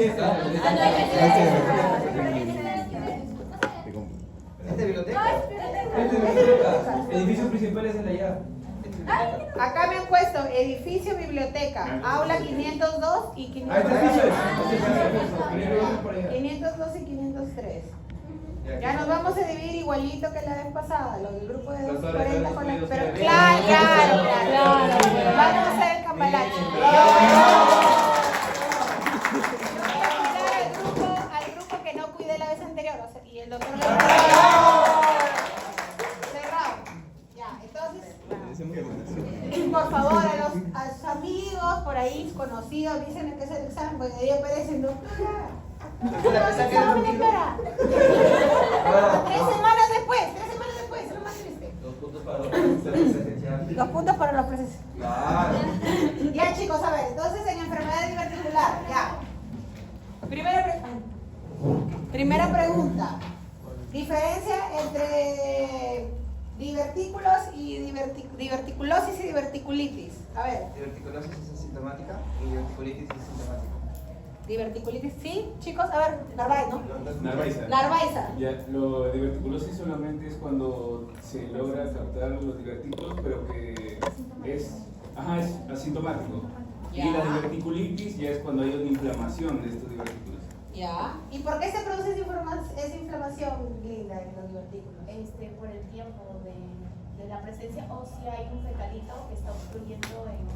¿Esta biblioteca? Edificio principal es el de allá. Acá me han puesto edificio, biblioteca, aula 502 y 503. 502 y 503. Ya nos vamos a dividir igualito que la vez pasada, los del grupo de 240 con la... Pero claro. Vamos a hacer el cambalache. Al grupo que no cuidé la vez anterior, o sea, y el doctor cerrado. Ya, entonces, por favor, a los amigos por ahí conocidos, dicen que es el examen, porque ahí aparecen, doctora. ¿Cómo vas a examen, espera? 3 semanas después, es lo más triste. 2 puntos para los presenciales. 2 puntos para los presenciales. Claro. Ya chicos, a ver, entonces en enfermedad diverticular, ya. Primera pregunta. Diferencia entre divertículos y diverticulosis y diverticulitis. A ver. Diverticulosis es asintomática y diverticulitis es sintomática. Diverticulitis, sí, chicos, a ver, Narváez, ¿no? Narváez. Ya, lo diverticulosis solamente es cuando se logra captar los divertículos, pero que es asintomático. Ya. Y la diverticulitis ya es cuando hay una inflamación de estos divertículos. Ya. ¿Y por qué se produce esa inflamación, Linda, en los divertículos? Por el tiempo de la presencia o si hay un fetalito que está obstruyendo en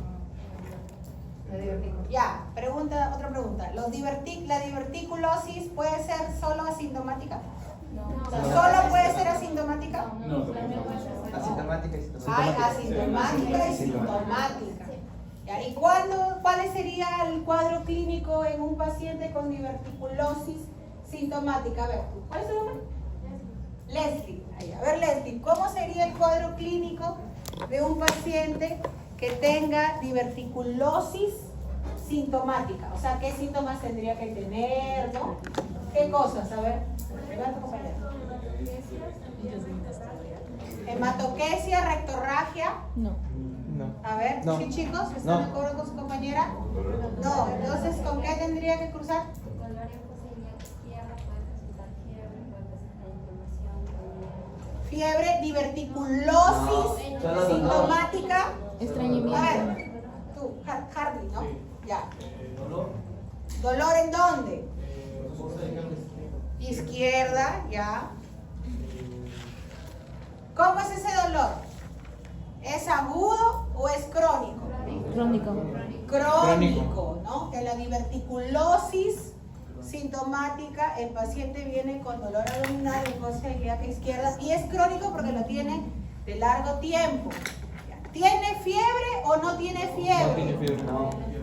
Ya, otra pregunta. ¿La diverticulosis puede ser solo asintomática? No. ¿Solo puede ser asintomática? No, Asintomática y sintomática. Hay asintomática y sintomática. Ya, ¿y cuál sería el cuadro clínico en un paciente con diverticulosis sintomática? A ver, ¿cuál es su nombre? Leslie. A ver, Leslie, ¿cómo sería el cuadro clínico de un paciente que tenga diverticulosis sintomática? O sea, ¿qué síntomas tendría que tener, no? ¿Qué cosas? A ver, levanta, compañero. Hematoquesia, rectorragia. No. A ver, No. ¿sí, chicos? ¿Están de acuerdo con su compañera? No, entonces, ¿con qué tendría que cruzar? Fiebre, diverticulosis sintomática. Estreñimiento. A ver, tú, Hardy, ¿no? Ya. ¿Dolor en dónde? Izquierda, ya. ¿Cómo es ese dolor? ¿Es agudo o es crónico? Crónico. Crónico, ¿no? En la diverticulosis sintomática, el paciente viene con dolor abdominal, leucocia ilíaca izquierda, y es crónico porque lo tiene de largo tiempo. ¿Tiene fiebre o no tiene fiebre?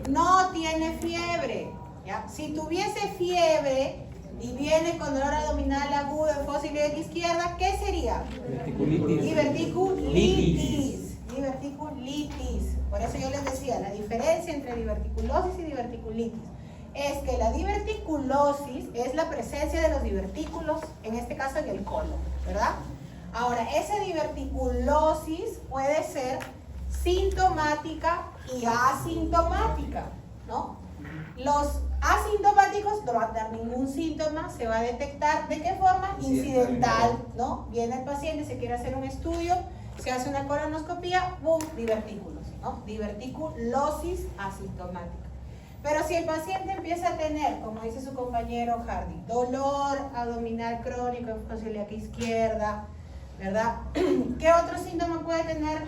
No tiene fiebre. ¿Ya? Si tuviese fiebre y viene con dolor abdominal agudo en fosa ilíaca izquierda, ¿qué sería? Diverticulitis. Diverticulitis. Por eso yo les decía, la diferencia entre diverticulosis y diverticulitis es que la diverticulosis es la presencia de los divertículos, en este caso en el colon, ¿verdad? Ahora, esa diverticulosis puede ser sintomática y asintomática, ¿no? Los asintomáticos no van a dar ningún síntoma, se va a detectar, ¿de qué forma? Incidental, ¿no? Viene el paciente, se quiere hacer un estudio, se hace una colonoscopía, ¡boom! Divertículos, ¿no? Diverticulosis asintomática. Pero si el paciente empieza a tener, como dice su compañero Hardy, dolor abdominal crónico en fosa ilíaca izquierda, ¿verdad? ¿Qué otro síntoma puede tener?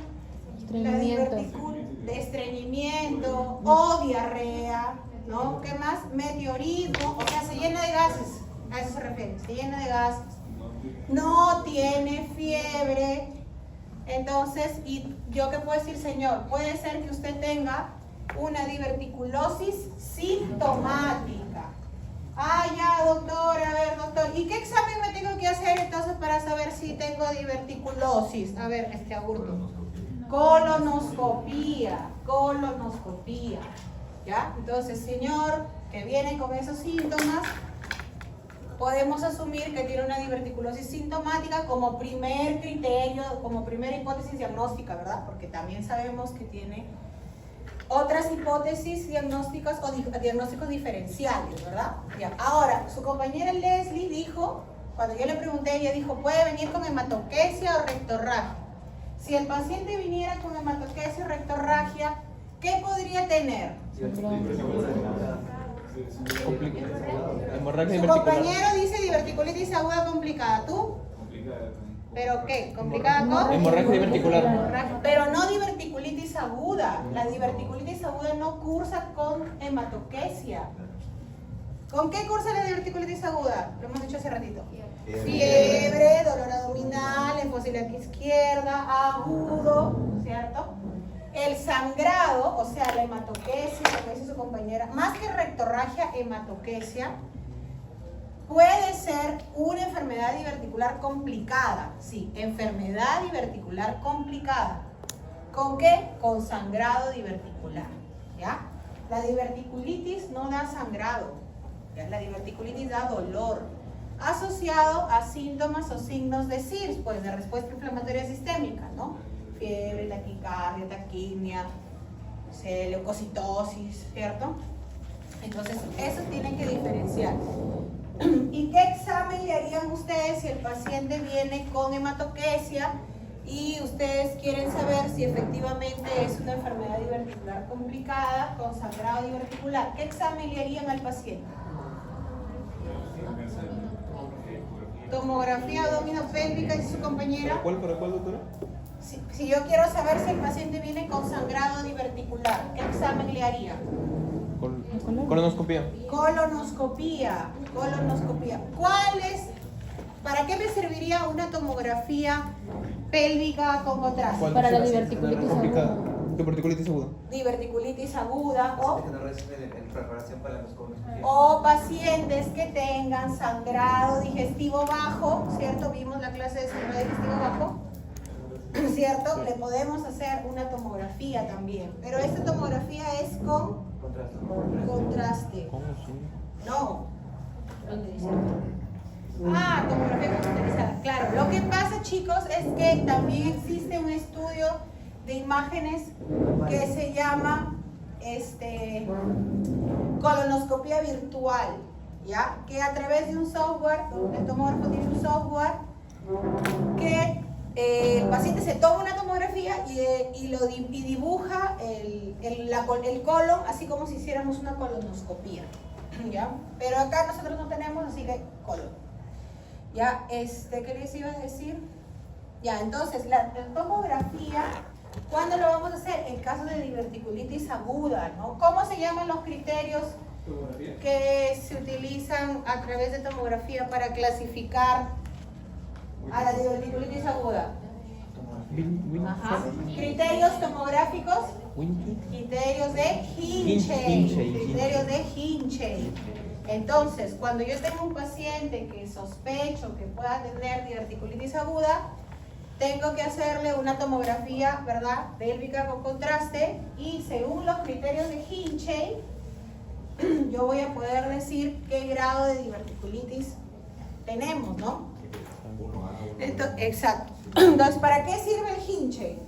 De estreñimiento o diarrea, ¿no? ¿Qué más? Meteorismo, o sea, se llena de gases, a eso se refiere, se llena de gases. No tiene fiebre. Entonces, ¿y yo qué puedo decir, señor? Puede ser que usted tenga una diverticulosis sintomática. Ah, ya, doctor, a ver, doctor, ¿y qué examen me tengo que hacer entonces para saber si tengo diverticulosis? A ver, Agurto. Colonoscopía, ¿ya? Entonces, señor, que viene con esos síntomas, podemos asumir que tiene una diverticulosis sintomática como primer criterio, como primera hipótesis diagnóstica, ¿verdad? Porque también sabemos que tiene otras hipótesis diagnósticas o diagnósticos diferenciales, ¿verdad? Ya. Ahora, su compañera Leslie dijo, cuando yo le pregunté, ella dijo, puede venir con hematoquesia o rectorragia. Si el paciente viniera con hematoquesia o rectorragia, ¿qué podría tener? Hemorragia Su compañero dice diverticulitis aguda complicada. ¿Tú? Complicada. ¿Pero qué? ¿Complicada con? Hemorragia diverticular. Pero no diverticulitis aguda. La diverticulitis aguda no cursa con hematoquesia. ¿Con qué cursa la diverticulitis aguda? Lo hemos dicho hace ratito. Fiebre, dolor abdominal, enfosilatia izquierda, agudo, ¿cierto? El sangrado, o sea, la hematoquesia, lo que dice su compañera, más que rectorragia, hematoquesia, puede ser una enfermedad diverticular complicada. Sí, enfermedad diverticular complicada. ¿Con qué? Con sangrado diverticular, ¿ya? La diverticulitis no da sangrado, ¿ya? La diverticulitis da dolor, asociado a síntomas o signos de SIRS, pues de respuesta inflamatoria sistémica, ¿no? Fiebre, taquicardia, taquimia, leucocitosis, ¿cierto? Entonces, eso tienen que diferenciar. ¿Y qué examen le harían ustedes si el paciente viene con hematoquesia y ustedes quieren saber si efectivamente es una enfermedad diverticular complicada con sangrado diverticular? ¿Qué examen le harían al paciente? Tomografía abdominopélvica, dice su compañera. ¿Para cuál, doctora? Si yo quiero saber si el paciente viene con sangrado diverticular, ¿qué examen le haría? Colonoscopía. Colonoscopía. ¿Para qué me serviría una tomografía pélvica con contraste? Para la diverticulitis complicada. aguda. Diverticulitis aguda. Diverticulitis aguda Que no reciben en preparación para los colonoscopia. o pacientes que tengan sangrado digestivo bajo, ¿cierto? Vimos la clase de sangrado digestivo bajo, ¿cierto? Le podemos hacer una tomografía también, pero esta tomografía es con contraste. ¿Cómo sí? No. Tomografía computarizada. Claro, lo que pasa, chicos, es que también existe un estudio de imágenes que se llama colonoscopía virtual, ¿ya? Que a través de un software, el tomógrafo tiene un software que el paciente se toma una tomografía y dibuja el colon, así como si hiciéramos una colonoscopía, ¿ya? Pero acá nosotros no tenemos, así que colon. ¿Ya? ¿Qué les iba a decir? Ya, entonces, la tomografía, ¿cuándo lo vamos a hacer? En caso de diverticulitis aguda, ¿no? ¿Cómo se llaman los criterios que se utilizan a través de tomografía para clasificar a la diverticulitis aguda? Ajá. Criterios tomográficos, criterios de Hinchey, criterios de Hinchey. Entonces, cuando yo tengo un paciente que sospecho que pueda tener diverticulitis aguda, tengo que hacerle una tomografía, ¿verdad?, pélvica con contraste, y según los criterios de Hinchey, yo voy a poder decir qué grado de diverticulitis tenemos, ¿no? Exacto. Entonces, ¿para qué sirve el Hinchey?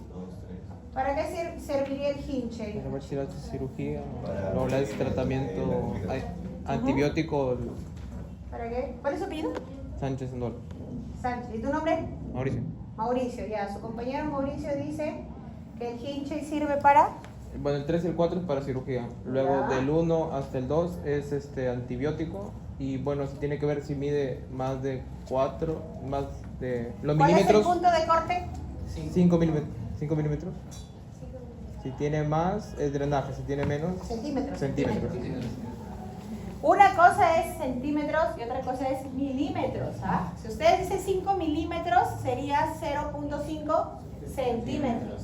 ¿Para qué serviría el Hinchey? Para ver si la cirugía, luego le hace tratamiento antibiótico. ¿Para qué? ¿Cuál es su apellido? Sánchez Endol. Sánchez. ¿Y tu nombre? Mauricio. Mauricio, ya. Su compañero Mauricio dice que el Hinchey sirve para... Bueno, el 3 y el 4 es para cirugía. Luego Ya. del 1 hasta el 2 es antibiótico. Y bueno, si tiene que ver si mide más de 4, más de los ¿Cuál milímetros. es el punto de corte? 5 milímetros. 5 milímetros. Si tiene más, es drenaje. Si tiene menos, Centímetros. centímetros. Una cosa es centímetros y otra cosa es milímetros, ¿ah? Si usted dice 5 milímetros, sería 0.5 centímetros.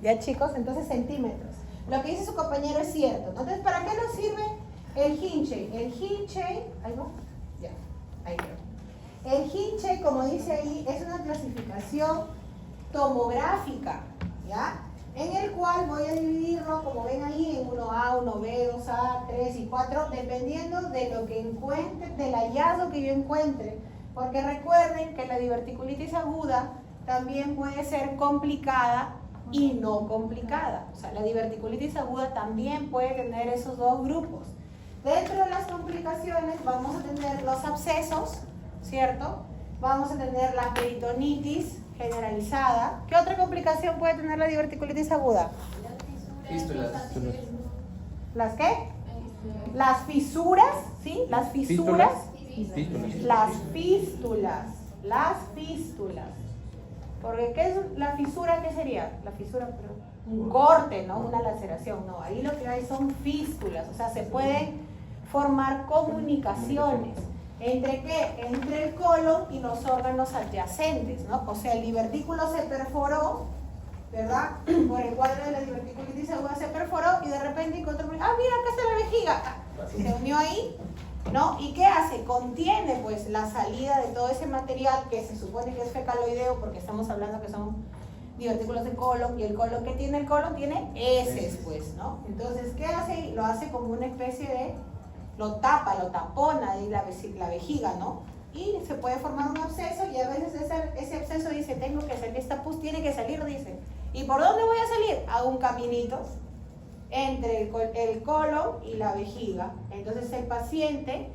Ya, chicos, entonces centímetros. Lo que dice su compañero es cierto. Entonces, ¿para qué nos sirve el Hinchey? El Hinchey, ahí va, ya, ahí va. El Hinchey, como dice ahí, es una clasificación tomográfica, ¿ya? En el cual voy a dividirlo, como ven ahí, en 1A, 1B, 2A, 3 y 4, dependiendo de lo que encuentre, del hallazgo que yo encuentre. Porque recuerden que la diverticulitis aguda también puede ser complicada, y no complicada. O sea, la diverticulitis aguda también puede tener esos dos grupos. Dentro de las complicaciones vamos a tener los abscesos, ¿cierto? Vamos a tener la peritonitis generalizada. ¿Qué otra complicación puede tener la diverticulitis aguda? Fístulas. ¿Las qué? Las fisuras, ¿sí? Las fisuras. Fístulas. Las fístulas. Las fístulas. Porque ¿qué es la fisura? ¿Qué sería? La fisura, pero un corte, ¿no? Una laceración. No, ahí lo que hay son fístulas. O sea, se pueden formar comunicaciones. ¿Entre qué? Entre el colon y los órganos adyacentes, ¿no? O sea, el divertículo se perforó, ¿verdad? Por el cuadro de la diverticulitis aguda se perforó y de repente encontró, mira, acá está la vejiga. Se unió ahí, ¿no? ¿Y qué hace? Contiene, pues, la salida de todo ese material que se supone que es fecaloideo, porque estamos hablando que son divertículos de colon, y el colon, ¿qué tiene el colon? Tiene heces, pues, ¿no? Entonces, ¿qué hace? Lo hace como una especie de, lo tapa, lo tapona de la vejiga, ¿no? Y se puede formar un absceso, y a veces ese absceso dice, tengo que salir, esta pus tiene que salir, dice. ¿Y por dónde voy a salir? Hago un caminito entre el colon y la vejiga. Entonces el paciente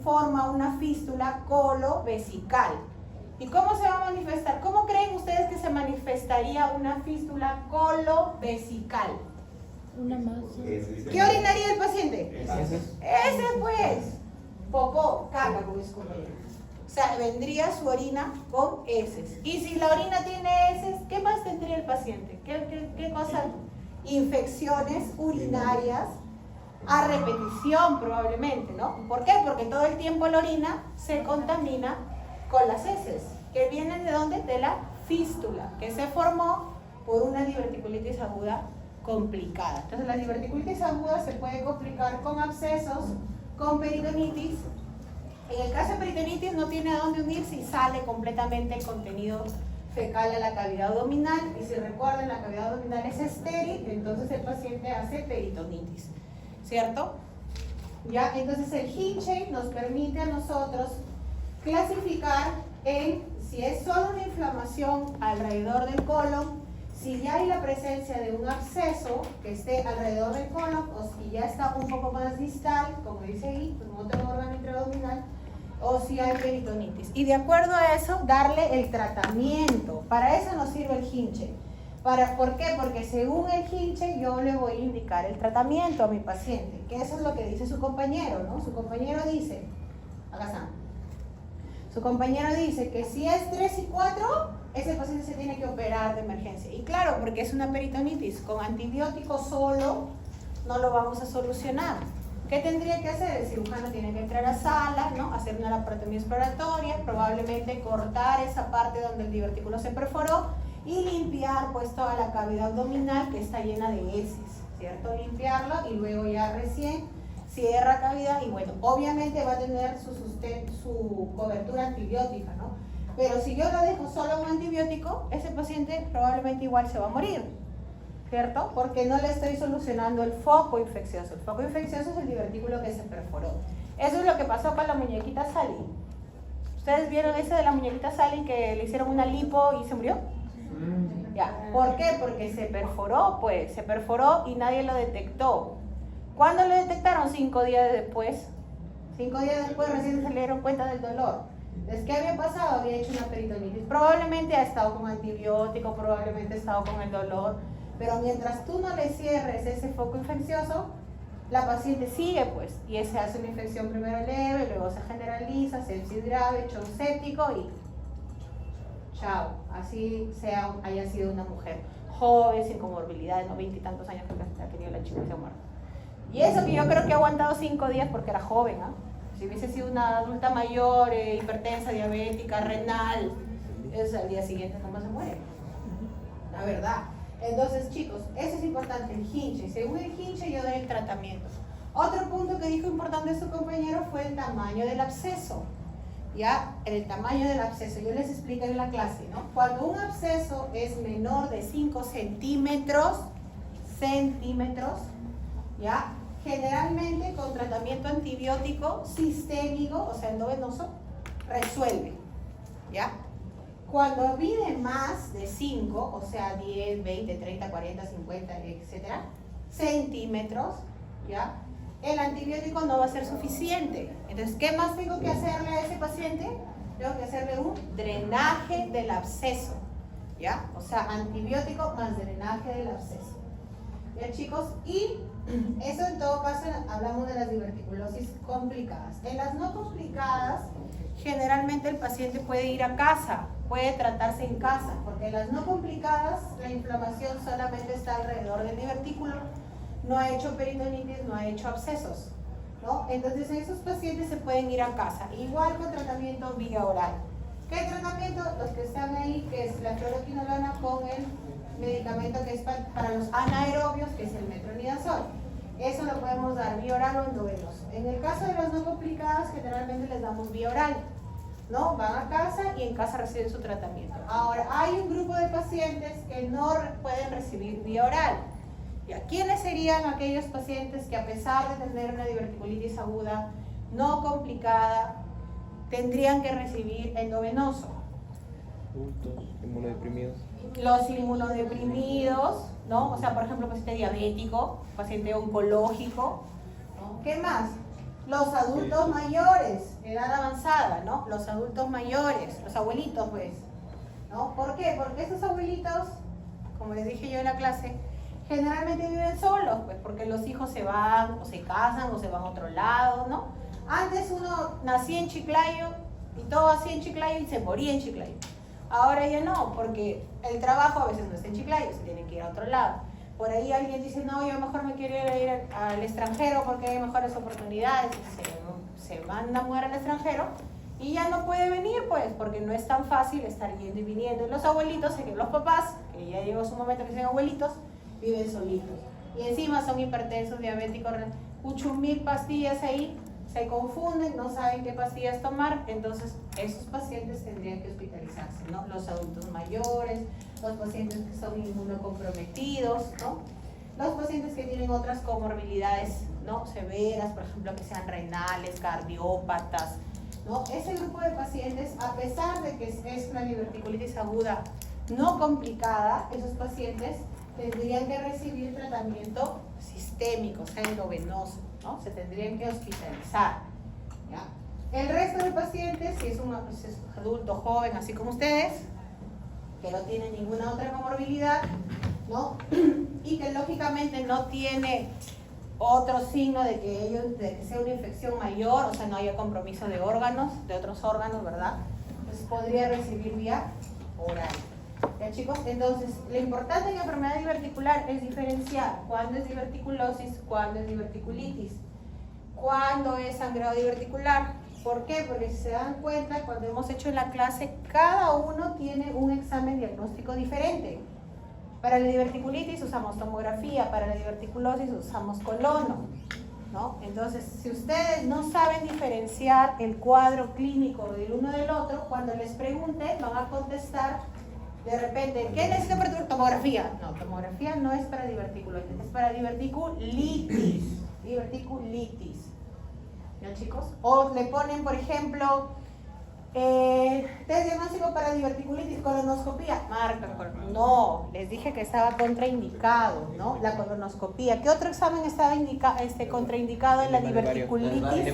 forma una fístula colovesical. ¿Y cómo se va a manifestar? ¿Cómo creen ustedes que se manifestaría una fístula colovesical? Una masa. ¿Qué orinaría el paciente? Ese pues, popó, caca, como es compañero. O sea, vendría su orina con heces. Y si la orina tiene heces, ¿qué más tendría el paciente? ¿Qué cosa? Infecciones urinarias a repetición probablemente, ¿no? ¿Por qué? Porque todo el tiempo la orina se contamina con las heces, que vienen ¿de dónde? De la fístula, que se formó por una diverticulitis aguda complicada. Entonces la diverticulitis aguda se puede complicar con abscesos, con peritonitis. En el caso de peritonitis no tiene a dónde unirse y sale completamente el contenido fecal a la cavidad abdominal, y si recuerdan, la cavidad abdominal es estéril, entonces el paciente hace peritonitis, ¿cierto? Ya, entonces el Hinchey nos permite a nosotros clasificar en si es solo una inflamación alrededor del colon, si ya hay la presencia de un absceso que esté alrededor del colon, o si ya está un poco más distal, como dice ahí, con otro órgano intraabdominal, o si hay peritonitis. Y de acuerdo a eso, darle el tratamiento. Para eso nos sirve el Hinchey. ¿Por qué? Porque según el Hinchey yo le voy a indicar el tratamiento a mi paciente, que eso es lo que dice su compañero, ¿no? Su compañero dice, acá está, su compañero dice que si es 3 y 4, ese paciente se tiene que operar de emergencia. Y claro, porque es una peritonitis, con antibiótico solo no lo vamos a solucionar. ¿Qué tendría que hacer? El cirujano tiene que entrar a sala, ¿no? Hacer una laparotomía exploratoria, probablemente cortar esa parte donde el divertículo se perforó y limpiar pues toda la cavidad abdominal que está llena de heces, ¿cierto? Limpiarlo y luego ya recién cierra cavidad y bueno, obviamente va a tener su cobertura antibiótica, ¿no? Pero si yo lo dejo solo un antibiótico, ese paciente probablemente igual se va a morir, ¿cierto? Porque no le estoy solucionando el foco infeccioso. El foco infeccioso es el divertículo que se perforó. Eso es lo que pasó con la muñequita Sally. ¿Ustedes vieron ese de la muñequita Sally que le hicieron una lipo y se murió? Ya. ¿Por qué? Porque se perforó, pues. Se perforó y nadie lo detectó. ¿Cuándo lo detectaron? 5 días después. 5 días después recién se le dieron cuenta del dolor. Entonces, ¿qué había pasado? Había hecho una peritonitis. Probablemente ha estado con antibiótico, probablemente ha estado con el dolor. Pero mientras tú no le cierres ese foco infeccioso, la paciente sigue pues, y se hace una infección primero leve, luego se generaliza, sepsis grave, shock séptico y chao, así haya sido una mujer joven, sin comorbilidades, no 20 y tantos años que ha tenido la chica y se ha muerto. Y eso que yo creo que ha aguantado 5 días porque era joven, ¿ah? Si hubiese sido una adulta mayor, hipertensa, diabética, renal, eso al día siguiente nomás se muere. La verdad. Entonces, chicos, eso es importante, el Hinchey. Según el Hinchey yo doy el tratamiento. Otro punto que dijo importante su compañero fue el tamaño del absceso. Ya, el tamaño del absceso, yo les expliqué en la clase, ¿no? Cuando un absceso es menor de 5 centímetros, ya, generalmente con tratamiento antibiótico sistémico, o sea, endovenoso, resuelve, ¿ya? cuando mide más de 5, o sea 10, 20, 30, 40, 50, etcétera, centímetros, ¿ya? El antibiótico no va a ser suficiente. Entonces, ¿qué más tengo que hacerle a ese paciente? Tengo que hacerle un drenaje del absceso, ¿ya? O sea, antibiótico más drenaje del absceso. ¿Ya, chicos? Y eso en todo caso hablamos de las diverticulosis complicadas. En las no complicadas, generalmente el paciente puede ir a casa, puede tratarse en casa, porque en las no complicadas la inflamación solamente está alrededor del divertículo, no ha hecho peritonitis, no ha hecho abscesos, ¿no? Entonces esos pacientes se pueden ir a casa, igual con tratamiento vía oral. ¿Qué tratamiento? Los que están ahí, que es la cloroquinolona con el medicamento que es para los anaerobios, que es el metronidazol. Eso lo podemos dar vía oral o endovenoso. En el caso de las no complicadas, generalmente les damos vía oral, ¿no? Van a casa y en casa reciben su tratamiento. Ahora, hay un grupo de pacientes que no pueden recibir vía oral. ¿Y quiénes serían aquellos pacientes que, a pesar de tener una diverticulitis aguda no complicada, tendrían que recibir endovenoso? Adultos, inmunodeprimidos. Los inmunodeprimidos, ¿no? O sea, por ejemplo, paciente diabético, paciente oncológico, ¿no? ¿Qué más? Los adultos mayores, edad avanzada, ¿no? Los adultos mayores, los abuelitos, pues, ¿no? ¿Por qué? Porque estos abuelitos, como les dije yo en la clase, generalmente viven solos, pues, porque los hijos se van, o se casan, o se van a otro lado, ¿no? Antes uno nacía en Chiclayo, y todo hacía en Chiclayo, y se moría en Chiclayo. Ahora ya no, porque el trabajo a veces no está en Chiclayo, se tienen que ir a otro lado. Por ahí alguien dice, no, yo mejor me quiero ir al extranjero porque hay mejores oportunidades. Se manda a mujer al extranjero y ya no puede venir, pues, porque no es tan fácil estar yendo y viniendo. Y los abuelitos, los papás, que ya llegó su momento que sean abuelitos, viven solitos. Y encima son hipertensos, diabéticos, 8.000 pastillas ahí, se confunden, no saben qué pastillas tomar, entonces esos pacientes tendrían que hospitalizarse, ¿no? Los adultos mayores, los pacientes que son inmunocomprometidos, ¿no? Los pacientes que tienen otras comorbilidades, ¿no? Severas, por ejemplo, que sean renales, cardiópatas, ¿no? Ese grupo de pacientes, a pesar de que es una diverticulitis aguda no complicada, esos pacientes tendrían que recibir tratamiento sistémico, o sea, endovenoso, ¿no? Se tendrían que hospitalizar, ¿ya? El resto de pacientes, si es un adulto joven, así como ustedes, que no tiene ninguna otra comorbilidad, ¿no? Y que lógicamente no tiene otro signo de que sea una infección mayor, o sea, no haya compromiso de órganos, de otros órganos, ¿verdad? Pues podría recibir vía oral. ¿Ya, chicos? Entonces, lo importante en la enfermedad diverticular es diferenciar cuándo es diverticulosis, cuándo es diverticulitis, cuándo es sangrado diverticular. ¿Por qué? Porque si se dan cuenta, cuando hemos hecho en la clase, cada uno tiene un examen diagnóstico diferente. Para la diverticulitis usamos tomografía, para la diverticulosis usamos colono, ¿no? Entonces, si ustedes no saben diferenciar el cuadro clínico del uno del otro, cuando les pregunten, van a contestar de repente, ¿qué necesito para tu tomografía? No, tomografía no es para diverticulosis, es para diverticulitis. Diverticulitis. ¿Ya, chicos? O le ponen, por ejemplo, test diagnóstico para diverticulitis, colonoscopía. Marca, no, les dije que estaba contraindicado, ¿no? La colonoscopía. ¿Qué otro examen estaba contraindicado en la diverticulitis?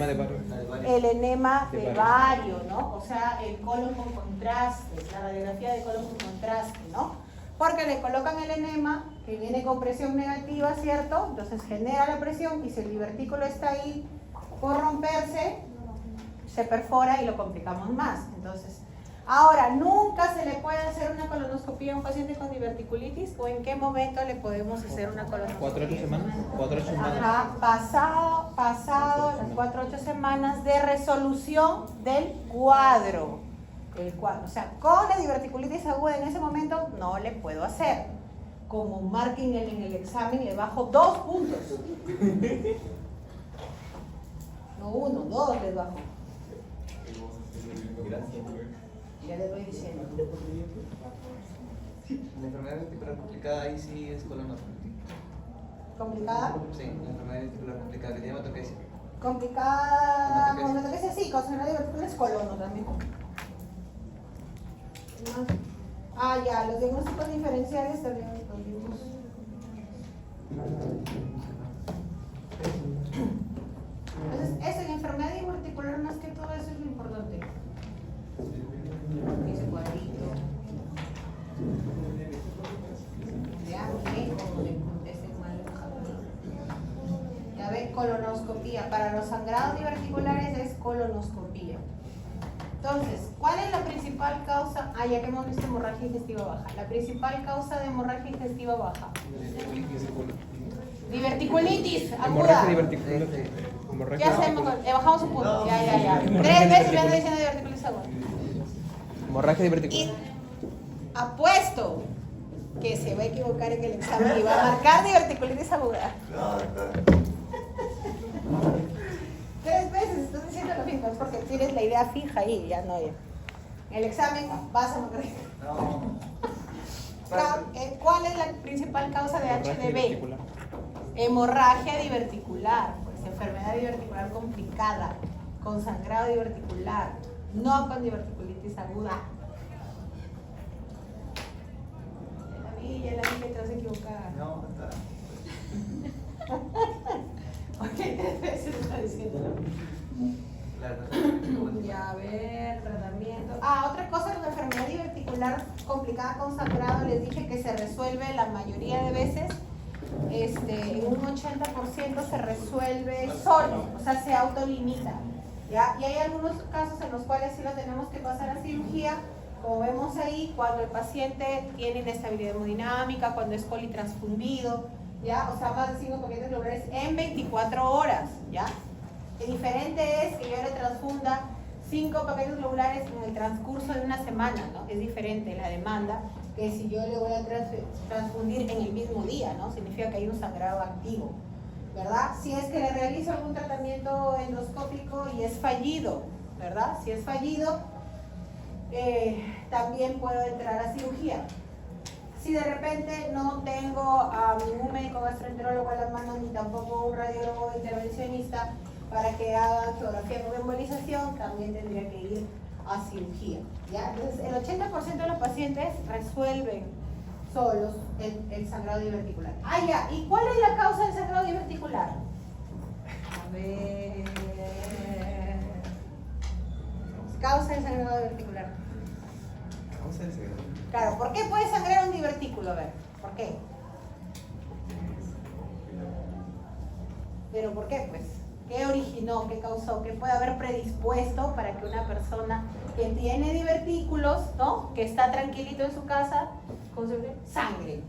El enema de Vario, ¿no? O sea, el colon con contraste, la radiografía de colon con contraste, ¿no? Porque le colocan el enema que viene con presión negativa, ¿cierto? Entonces genera la presión y si el divertículo está ahí por romperse, se perfora y lo complicamos más. Entonces, ahora, nunca se le puede hacer una colonoscopía a un paciente con diverticulitis, o en qué momento le podemos hacer una colonoscopia. 4 o 8 semanas. 4 o 8 semanas. Ajá, pasado las 4 o 8 semanas de resolución del cuadro. O sea, con la diverticulitis aguda en ese momento no le puedo hacer. Como marquen en el examen, le bajo 2 puntos. No 1, 2 les bajo. Gracias. Ya les voy diciendo. La enfermedad vestibular complicada ahí sí es colonoscopia. ¿Complicada? Sí, la enfermedad vestibular complicada que tiene hematoquesia. Complicada, con hematoquesia sí, con sangrado diverticular es colono también. Ah, ya, los diagnósticos diferenciales también los vimos. Entonces, eso en enfermedad diverticular, más que todo eso es lo importante. Ese cuadrito. Vean bien cómo le contesten mal los japoneses. Ya ven, colonoscopía. Para los sangrados diverticulares es colonoscopía. Entonces, ¿cuál es la principal causa? Ah, ya que hemos visto hemorragia digestiva baja. La principal causa de hemorragia digestiva baja. Diverticulitis aguda. Hemorragia diverticular. ¿Qué hacemos? Bajamos un punto. Ya. 3 veces me ando diciendo diverticulitis aguda. Hemorragia Y diverticular. apuesto que se va a equivocar en el examen y va a marcar diverticulitis aguda. 3 veces estás diciendo lo mismo, es porque tienes la idea fija ahí, ya no. En el examen vas a marcar. No. ¿Cuál es la principal causa de Hemorragia HDV? diverticular. Hemorragia diverticular, pues enfermedad diverticular complicada, con sangrado diverticular, no con diverticulitis aguda. Ya la vi que te vas a equivocar. No, está. Ok, 3 veces está diciendo lo mismo. Claro. Ya, a ver, tratamiento. Otra cosa, la enfermedad diverticular complicada con sangrado, les dije que se resuelve la mayoría de veces, en un 80% se resuelve solo, o sea, se autolimita. ¿Ya? Y hay algunos casos en los cuales sí lo tenemos que pasar a cirugía, como vemos ahí, cuando el paciente tiene inestabilidad hemodinámica, cuando es politransfundido, ¿ya? O sea, más de 5 paquetes globulares en 24 horas, ¿ya? Lo diferente es que yo le transfunda 5 paquetes globulares en el transcurso de una semana, ¿no? Es diferente la demanda que si yo le voy a transfundir en el mismo día, ¿no? Significa que hay un sangrado activo, ¿verdad? Si es que le realizo algún tratamiento endoscópico y es fallido, ¿verdad? Si es fallido, también puedo entrar a cirugía. Si de repente no tengo a ningún médico gastroenterólogo a la mano, ni tampoco un radiólogo intervencionista para que haga geografía con embolización, también tendría que ir a cirugía, ¿ya? Entonces, el 80% de los pacientes resuelven solos el sangrado diverticular. Ya. ¿Y cuál es la causa del sangrado diverticular? A ver. Causa del sangrado diverticular. Causa del sangrado. Claro, ¿por qué puede sangrar un divertículo? A ver, ¿por qué? ¿Pero por qué, pues? ¿Qué originó? ¿Qué causó? ¿Qué puede haber predispuesto para que una persona que tiene divertículos, ¿no? Que está tranquilito en su casa, consume sangre?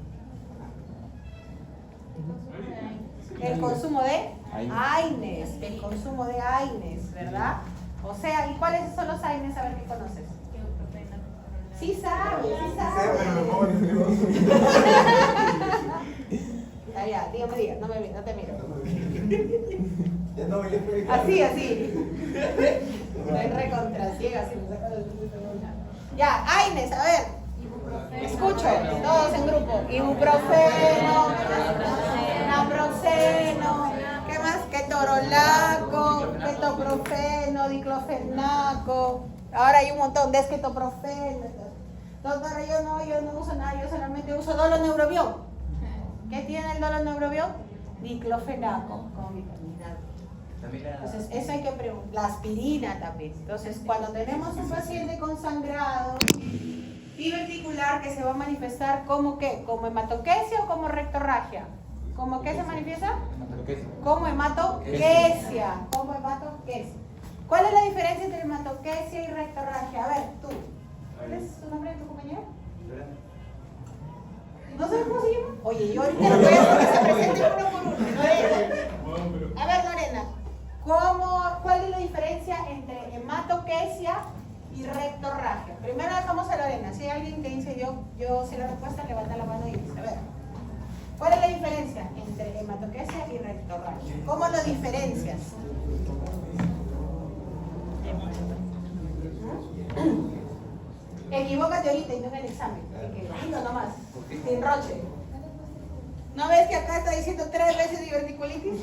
El consumo de AINES, el consumo de AINES, ¿verdad? O sea, ¿y cuáles son los AINES? A ver qué conoces. Sí sabe, sí sabe. Ya, dígame, no te miro. Ya no, ya fue. Así. No hay recontraciega si me sacan el teléfono. Ya, AINES, a ver. Escucho, todos en grupo. Ibuprofeno, naproxeno, ¿qué más? Ketorolaco, ketoprofeno, diclofenaco. Ahora hay un montón de ketoprofeno. Doctora, yo no uso nada, yo solamente uso doloneurobión. ¿Qué tiene el doloneurobión? Diclofenaco con vitamina D. Entonces, eso hay que preguntar. La aspirina también. Entonces, cuando tenemos un paciente con sangrado diverticular que se va a manifestar como ¿qué? ¿Como hematoquesia o como rectorragia? ¿Cómo qué se manifiesta? Como hematoquesia. Como hematoquesia. ¿Cuál es la diferencia entre hematoquesia y rectorragia? A ver, tú. ¿Cuál es tu nombre de tu compañero? ¿No sabes cómo se llama? Oye, yo ahorita lo voy a hacer que se presente uno por uno. Lorena. A ver, Lorena. ¿Cuál es la diferencia entre hematoquesia y rectorragia? Primero dejamos a Lorena. Si hay alguien que dice yo sé la respuesta, levanta la mano y dice, a ver. ¿Cuál es la diferencia entre hematoquesia y rectorragia? ¿Cómo lo diferencias? Equivócate ahorita y no en el examen. Equivocando nomás. Sin roche. ¿No ves que acá está diciendo 3 veces diverticulitis?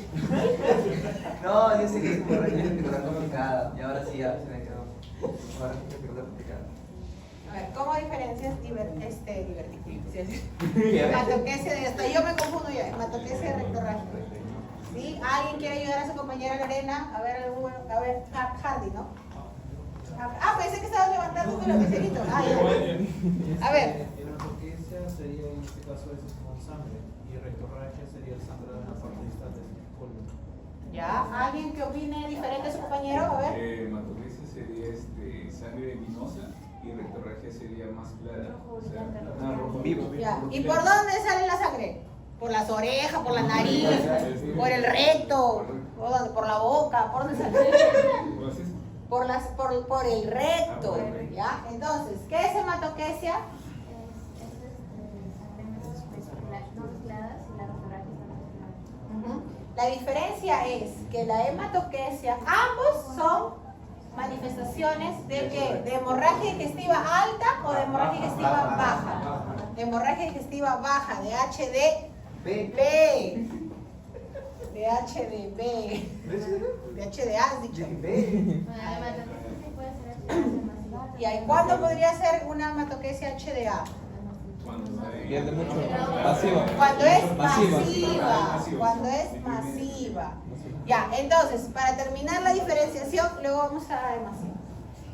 No, yo sé que es complicada. Y ahora sí, ya se me quedó. Ahora sí que es complicada. A ver, ¿cómo diferencias diverticulitis? Hematoquesia de esto, yo me confundo ya, hematoquesia de rectorragia. ¿Sí? ¿Alguien quiere ayudar a su compañera Lorena? A ver, Hardy, ¿no? Pensé que estabas levantando con lo que se quitó. A ver. Hematoquesia sería en este caso eso es como sangre y rectorragia sería el sangrado en la parte distal del colon. ¿Ya? ¿Alguien que opine diferente a su compañero? A ver. Hematoquesia sería sangre venosa y rectorragia sería más clara. O sea, rojo vivo. Ya. ¿Y por dónde sale la sangre? ¿Por las orejas, por la nariz, por el recto, por la boca? ¿Por dónde sale? Por el recto. ¿Ya? Entonces, ¿qué es hematoquesia? No mezcladas y la rectorragia está mezclada. La diferencia es que la hematoquesia, ambos son manifestaciones de ¿qué? ¿De hemorragia digestiva alta o de hemorragia digestiva baja? De hemorragia digestiva baja, de HDB. De HDB. De HDA, has dicho. Además, sí puede ser masiva. ¿Y ahí cuándo podría ser una hematoquesia HDA? Pierde mucho. Masiva. Cuando es Masiva. masiva. Cuando es masiva. Ya, entonces, para terminar la diferenciación, luego vamos a la de masiva.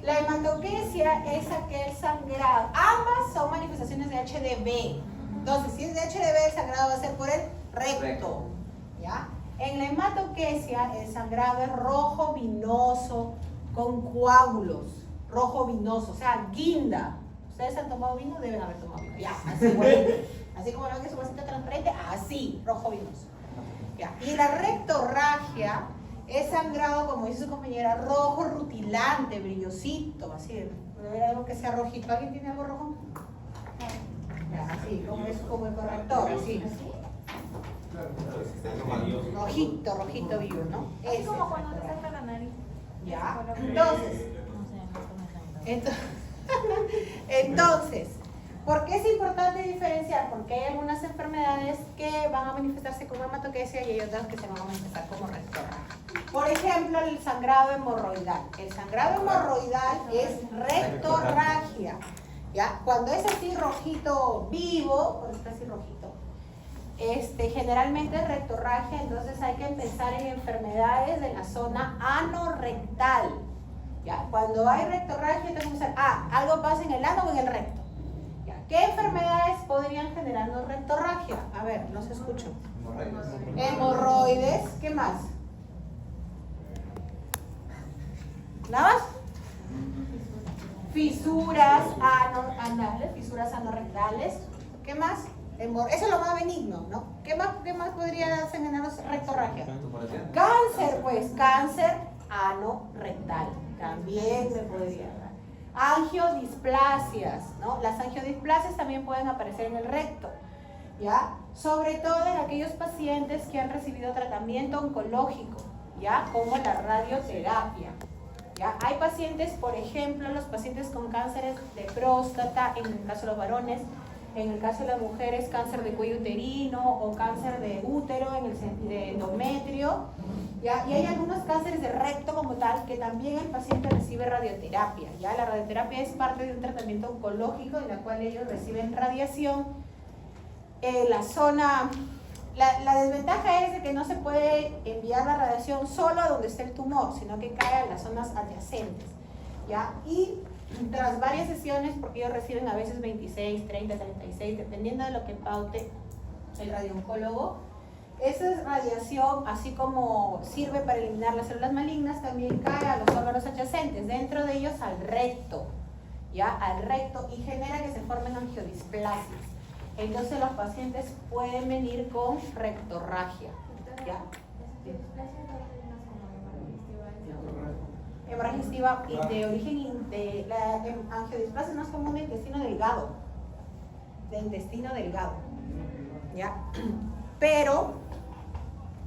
La hematoquesia es aquel sangrado. Ambas son manifestaciones de HDB. Entonces, si es de HDB, el sangrado va a ser por el recto. ¿Ya? En la hematoquesia, el sangrado es rojo vinoso con coágulos. Rojo vinoso, o sea, guinda. ¿Ustedes han tomado vino? Deben haber tomado vino. Ya, así, bueno. Así como lo ven en su vasito transparente, así, rojo vinoso. Ya. Y la rectorragia es sangrado, como dice su compañera, rojo rutilante, brillosito, así. Debe haber algo que sea rojito. ¿Alguien tiene algo rojo? Ya, así, como el corrector, así. Rojito, rojito vivo, ¿no? Es como cuando te saca la nariz. Ya. Entonces, ¿por qué es importante diferenciar? Porque hay algunas enfermedades que van a manifestarse como hematoquesia y hay otras que se van a manifestar como rectorragia. Por ejemplo, el sangrado hemorroidal. El sangrado hemorroidal es rectorragia. ¿Ya? Cuando es así rojito vivo, cuando está así rojito, generalmente es rectorragia, entonces hay que pensar en enfermedades de la zona anorrectal. ¿Ya? Cuando hay rectorragia, tenemos que pensar, algo pasa en el ano o en el recto. ¿Ya? ¿Qué enfermedades podrían generarnos rectorragia? A ver, no se escucho. Hemorroides, ¿qué más? ¿Nada más? Fisuras anales, fisuras anorrectales. ¿Qué más? Eso es lo más benigno, ¿no? ¿Qué más podría generarnos rectorragia? Cáncer, pues, cáncer anorrectal. También se podría dar. Angiodisplasias, ¿no? Las angiodisplasias también pueden aparecer en el recto, ¿ya? Sobre todo en aquellos pacientes que han recibido tratamiento oncológico, ¿ya? Como la radioterapia, ¿ya? Hay pacientes, por ejemplo, los pacientes con cánceres de próstata, en el caso de los varones, en el caso de las mujeres, cáncer de cuello uterino o cáncer de útero, en el sentido de endometrio, ¿ya? Y hay algunos cánceres de recto como tal que también el paciente recibe radioterapia, ¿ya? La radioterapia es parte de un tratamiento oncológico en la cual ellos reciben radiación. La desventaja es de que no se puede enviar la radiación solo a donde está el tumor, sino que cae a las zonas adyacentes, ¿ya? Y tras varias sesiones, porque ellos reciben a veces 26, 30, 36, dependiendo de lo que paute el radiooncólogo, esa radiación, así como sirve para eliminar las células malignas, también cae a los órganos adyacentes, dentro de ellos al recto, ¿ya? Al recto, y genera que se formen angiodisplasias. Entonces los pacientes pueden venir con rectorragia, ¿ya? Hemorragia digestiva de origen de la angiodisplasia más común de intestino delgado, ¿ya? Pero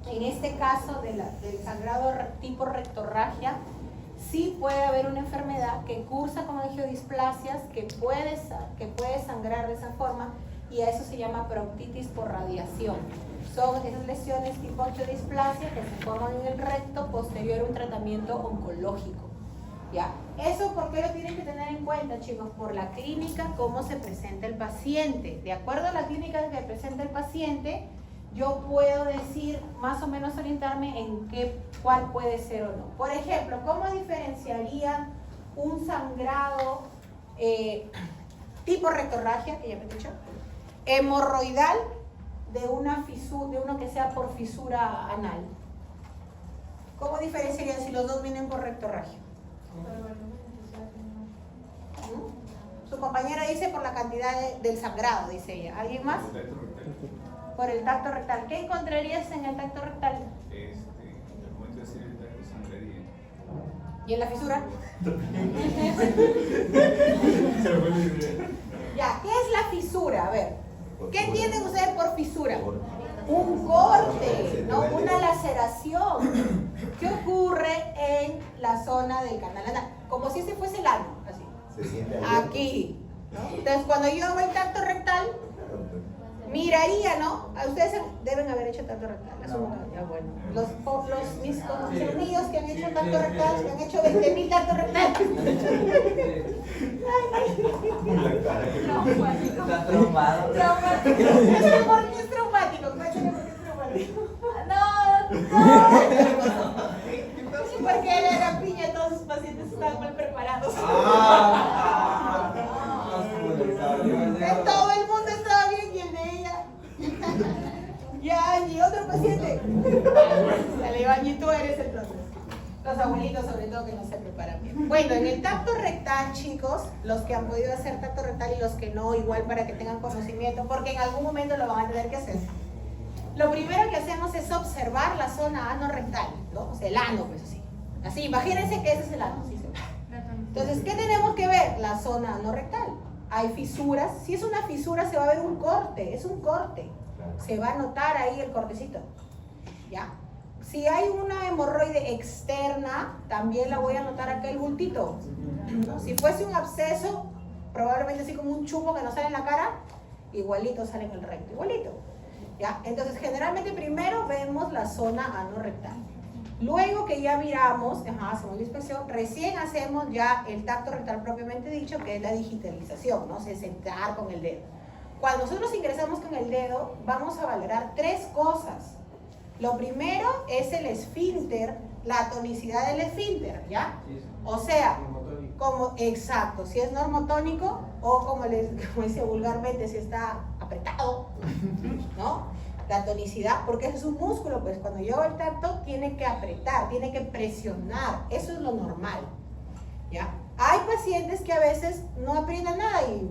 en este caso del sangrado tipo rectorragia, sí puede haber una enfermedad que cursa con angiodisplasias, que puede sangrar de esa forma, y a eso se llama proctitis por radiación. Son esas lesiones tipo angiodisplasia que se forman en el recto posterior a un tratamiento oncológico, ¿Ya? Eso, ¿por qué lo tienen que tener en cuenta, chicos? Por la clínica, cómo se presenta el paciente. De acuerdo a la clínica que presenta el paciente, yo puedo decir, más o menos orientarme en cuál puede ser o no. Por ejemplo, ¿cómo diferenciaría un sangrado tipo rectorragia, que ya me he dicho, hemorroidal, de una fisura, de uno que sea por fisura anal? ¿Cómo diferenciarían si los dos vienen por rectorragia? Su compañera dice por la cantidad del sangrado, dice ella. ¿Alguien más? Por el tacto rectal. ¿Qué encontrarías en el tacto rectal? Al momento de hacer el tacto sangraría. ¿Y en la fisura? Ya, ¿qué es la fisura? A ver, ¿qué entienden ustedes por fisura? Un corte, ¿no? Una laceración. ¿Qué ocurre en la zona del canal anal? Como si ese fuese el ano, así. Aquí, ¿no? Entonces, cuando yo hago el tacto rectal, miraría, ¿no? Ustedes deben haber hecho tacto rectal. Ya, bueno. Mis conocidos que han hecho tacto rectal, que han hecho 20.000 tacto rectal. Está traumado. Traumático. ¿Por qué es traumático? Cuéntame por qué es traumático. Sí, porque él era piña, todos sus pacientes estaban mal preparados. Todo el mundo estaba bien y el de ella. Ya, y otro paciente. Se le iba, y tú eres entonces. Los abuelitos, sobre todo, que no se preparan bien. Bueno, en el tacto rectal, chicos, los que han podido hacer tacto rectal y los que no, igual para que tengan conocimiento, porque en algún momento lo van a tener que hacer. Lo primero que hacemos es observar la zona anorrectal, ¿no? O sea, el ano, pues así. Así, imagínense que ese es el ano. ¿Sí? Entonces, ¿qué tenemos que ver? La zona anorrectal. Hay fisuras. Si es una fisura, se va a ver un corte. Es un corte. Se va a notar ahí el cortecito. ¿Ya? Si hay una hemorroide externa, también la voy a notar acá el bultito. Si fuese un absceso, probablemente así como un chupo que no sale en la cara, igualito sale en el recto, igualito. ¿Ya? Entonces, generalmente primero vemos la zona anorrectal. Luego que ya miramos, hacemos la inspección, recién hacemos ya el tacto rectal propiamente dicho, que es la digitalización, ¿no? Se sentar con el dedo. Cuando nosotros ingresamos con el dedo, vamos a valorar 3 cosas. Lo primero es el esfínter, la tonicidad del esfínter, ¿ya? O sea, exacto, si es normotónico o como dice vulgarmente, si está apretado, ¿no? La tonicidad, porque ese es un músculo, pues cuando yo hago el tacto tiene que apretar, tiene que presionar, eso es lo normal, ¿ya? Hay pacientes que a veces no aprietan nada y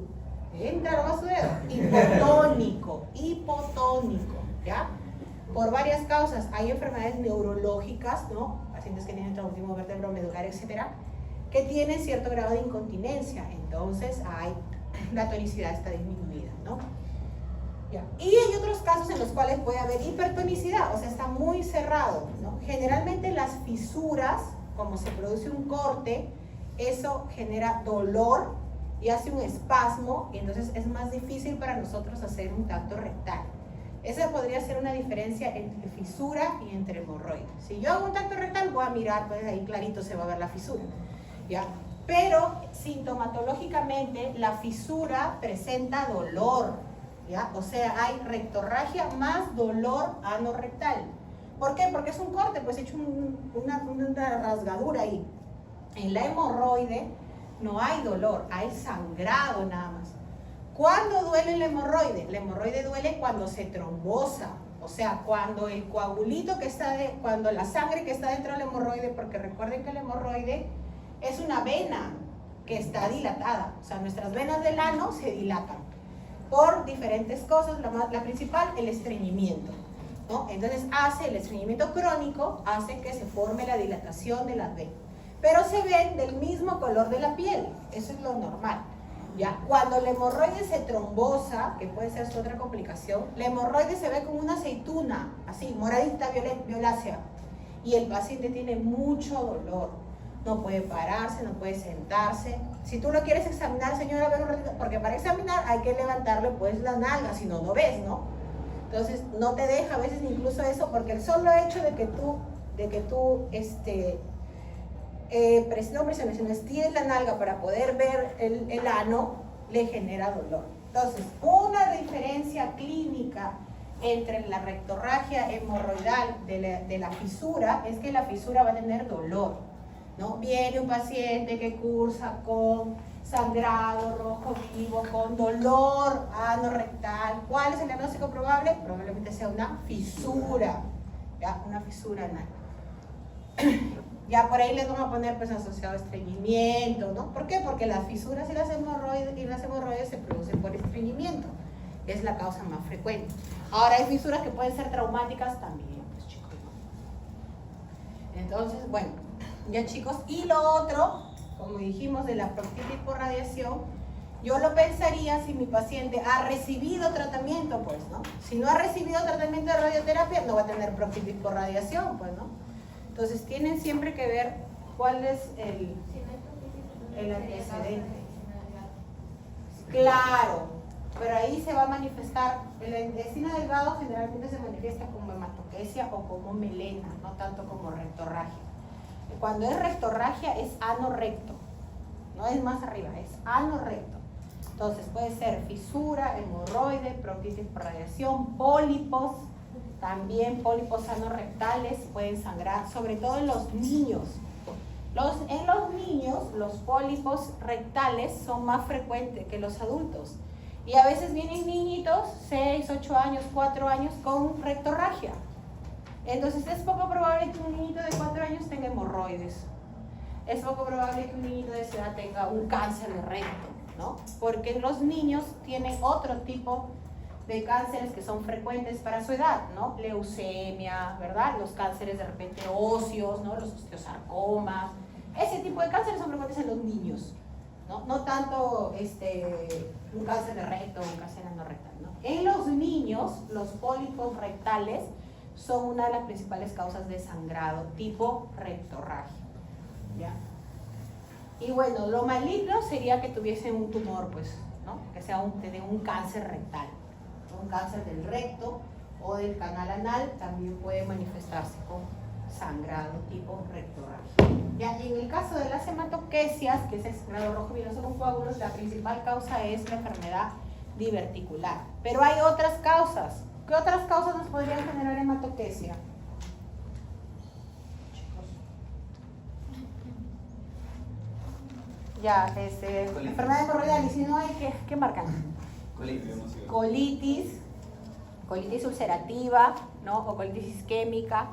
entra nomás su dedo, hipotónico, ¿ya? Por varias causas, hay enfermedades neurológicas, ¿no? Pacientes que tienen traumatismo vertebromedular, etcétera, que tienen cierto grado de incontinencia, entonces la tonicidad está disminuida, ¿no? Ya. Y hay otros casos en los cuales puede haber hipertonicidad, o sea, está muy cerrado, ¿no? Generalmente las fisuras, como se produce un corte, eso genera dolor y hace un espasmo, y entonces es más difícil para nosotros hacer un tacto rectal. Esa podría ser una diferencia entre fisura y entre hemorroide. Si yo hago un tacto rectal, voy a mirar, pues ahí clarito se va a ver la fisura, ¿ya? Pero sintomatológicamente la fisura presenta dolor, ¿ya? O sea, hay rectorragia más dolor anorrectal. ¿Por qué? Porque es un corte, pues he hecho una rasgadura ahí. En la hemorroide no hay dolor, hay sangrado nada más. ¿Cuándo duele la hemorroide? La hemorroide duele cuando se trombosa, o sea, cuando el coagulito que está cuando la sangre que está dentro de la hemorroide, porque recuerden que la hemorroide es una vena que está dilatada, o sea, nuestras venas del ano se dilatan por diferentes cosas, la principal, el estreñimiento, ¿no? Entonces el estreñimiento crónico hace que se forme la dilatación de las venas, pero se ven del mismo color de la piel, eso es lo normal. ¿Ya? Cuando la hemorroide se trombosa, que puede ser su otra complicación, la hemorroide se ve como una aceituna, así, moradita, violácea, y el paciente tiene mucho dolor, no puede pararse, no puede sentarse. Si tú lo quieres examinar, señora, ven un ratito, porque para examinar hay que levantarle pues la nalga, si no, no ves, ¿no? Entonces no te deja a veces incluso eso, porque el solo hecho de que tú no presiones, sino estires la nalga para poder ver el ano, le genera dolor. Entonces, una diferencia clínica entre la rectorragia hemorroidal de la fisura es que la fisura va a tener dolor, ¿no? Viene un paciente que cursa con sangrado rojo vivo, con dolor anorrectal. ¿Cuál es el diagnóstico probable? Probablemente sea una fisura, ¿ya? Una fisura anal. Ya por ahí les vamos a poner pues asociado a estreñimiento, ¿no? ¿Por qué? Porque las fisuras y las hemorroides se producen por estreñimiento. Es la causa más frecuente. Ahora hay fisuras que pueden ser traumáticas también, pues chicos, ¿no? Entonces, bueno, ya chicos. Y lo otro, como dijimos, de la proctitis por radiación, yo lo pensaría si mi paciente ha recibido tratamiento, pues, ¿no? Si no ha recibido tratamiento de radioterapia, no va a tener proctitis por radiación, pues, ¿no? Entonces tienen siempre que ver cuál es el antecedente. Claro, pero ahí se va a manifestar, el intestino delgado generalmente se manifiesta como hematoquesia o como melena, no tanto como rectorragia. Cuando es rectorragia es ano recto, no es más arriba, es ano recto. Entonces puede ser fisura, hemorroide, proctitis por radiación, pólipos, también pólipos anorrectales pueden sangrar, sobre todo en los niños. En los niños los pólipos rectales son más frecuentes que los adultos. Y a veces vienen niñitos, 6, 8 años, 4 años, con rectorragia. Entonces es poco probable que un niñito de 4 años tenga hemorroides. Es poco probable que un niñito de esa edad tenga un cáncer de recto, ¿no? Porque los niños tienen otro tipo de cánceres que son frecuentes para su edad, ¿no? Leucemia, ¿verdad? Los cánceres de repente óseos, ¿no? Los osteosarcomas. Ese tipo de cánceres son frecuentes en los niños, ¿no? No tanto un cáncer de recto o un cáncer anorrectal, ¿no? En los niños, los pólipos rectales son una de las principales causas de sangrado tipo rectorragia, ¿ya? Y bueno, lo maligno sería que tuviesen un tumor, pues, ¿no? Que sea un cáncer rectal. Un cáncer del recto o del canal anal también puede manifestarse con sangrado tipo rectorragia. Ya, y en el caso de las hematoquesias, que es el sangrado rojo venoso con coágulos, la principal causa es la enfermedad diverticular. Pero hay otras causas. ¿Qué otras causas nos podrían generar hematoquesia? Ya, enfermedad hemorroidal, y si no hay, ¿qué marcan? Colitis ulcerativa, ¿no? O colitis isquémica.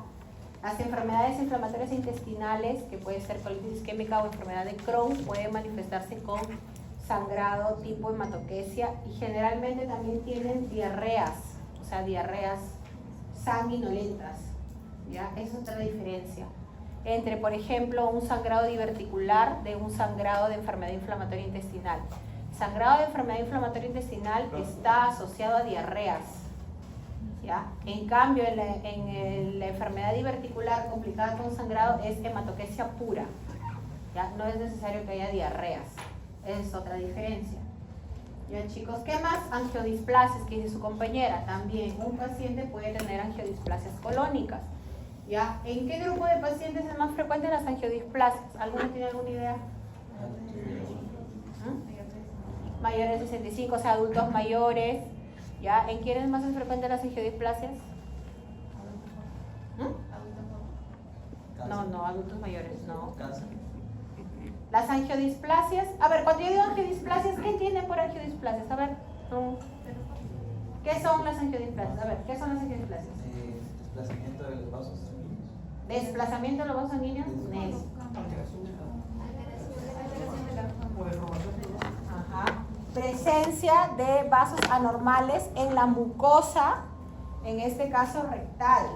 Las enfermedades inflamatorias intestinales, que puede ser colitis isquémica o enfermedad de Crohn, pueden manifestarse con sangrado tipo hematoquesia y generalmente también tienen diarreas, o sea, diarreas sanguinolentas, ¿ya? Es otra diferencia entre, por ejemplo, un sangrado diverticular de un sangrado de enfermedad inflamatoria intestinal. Sangrado de enfermedad inflamatoria intestinal está asociado a diarreas, ¿ya? En cambio, en la enfermedad diverticular complicada con sangrado es hematoquesia pura, ¿ya? No es necesario que haya diarreas, es otra diferencia. ¿Ya, chicos? ¿Qué más? Angiodisplasias, que dice su compañera. También un paciente puede tener angiodisplasias colónicas, ¿ya? ¿En qué grupo de pacientes es más frecuente las angiodisplasias? ¿Alguno tiene alguna idea? Mayores de 65, o sea, adultos mayores, ¿ya? ¿En quiénes más es frecuente las angiodisplasias? No, adultos mayores, no. Cáncer. Las angiodisplasias, a ver, cuando yo digo angiodisplasias, ¿qué entienden por angiodisplasias? A ver, ¿qué son las angiodisplasias? A ver, ¿qué son las angiodisplasias? Desplazamiento de los vasos sanguíneos. ¿Desplazamiento de los vasos sanguíneos? Ajá. Presencia de vasos anormales en la mucosa, en este caso rectal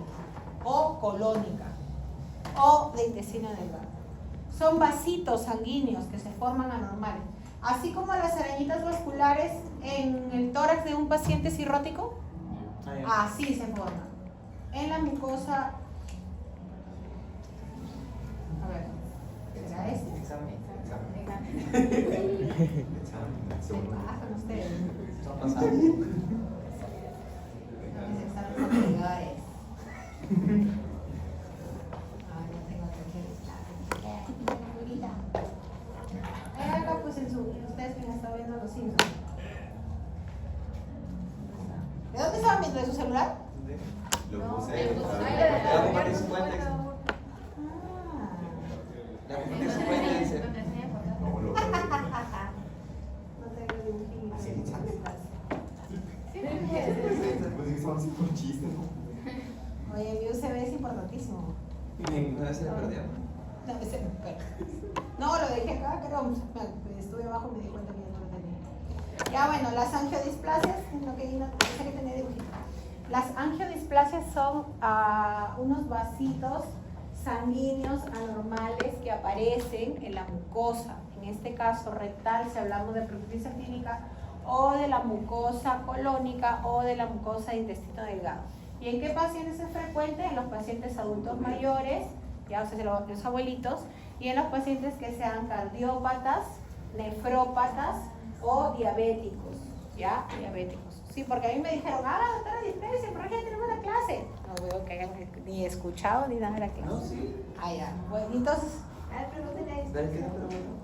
o colónica o de intestino delgado. Son vasitos sanguíneos que se forman anormales, así como las arañitas vasculares en el tórax de un paciente cirrótico, así se forman en la mucosa. A ver, ¿será este? Examen. ¿Qué pasa con ustedes? Son pasados. Mis exámenes anteriores. Ay, no tengo que hacer exámenes. estaba viendo los Simpsons. ¿De dónde estaban viendo? ¿De su celular? Lo No, puse. me gusta. La compartí su cuenta. Ah. La compartí su cuenta y dice. No tengo dibujitos. Sí, sí. Sí, Son así por chiste, Oye, mi USB es importantísimo. ¿no? Una vez se la perdió. No, ese no, pero- no, lo dejé acá, creo. Estuve abajo y me di cuenta que ya no lo tenía. Ya bueno, las angiodisplasias, en lo que vino, pensé que tenía dibujito. Las angiodisplasias son unos vasitos sanguíneos anormales que aparecen en la mucosa. En este caso rectal, si hablamos de proctitis actínica, o de la mucosa colónica o de la mucosa de intestino delgado. ¿Y en qué pacientes es frecuente? En los pacientes adultos mayores, ya o sea, los abuelitos, y en los pacientes que sean cardiópatas, nefrópatas o diabéticos, ¿ya? Diabéticos. Sí, porque a mí me dijeron, doctora dispense, pero ya tenemos la clase. No veo que hayan ni escuchado ni nada de la clase. No, sí. Ah, ya. Bueno, entonces, a ver, pregúntenle a esto. Dale, que no, pero bueno.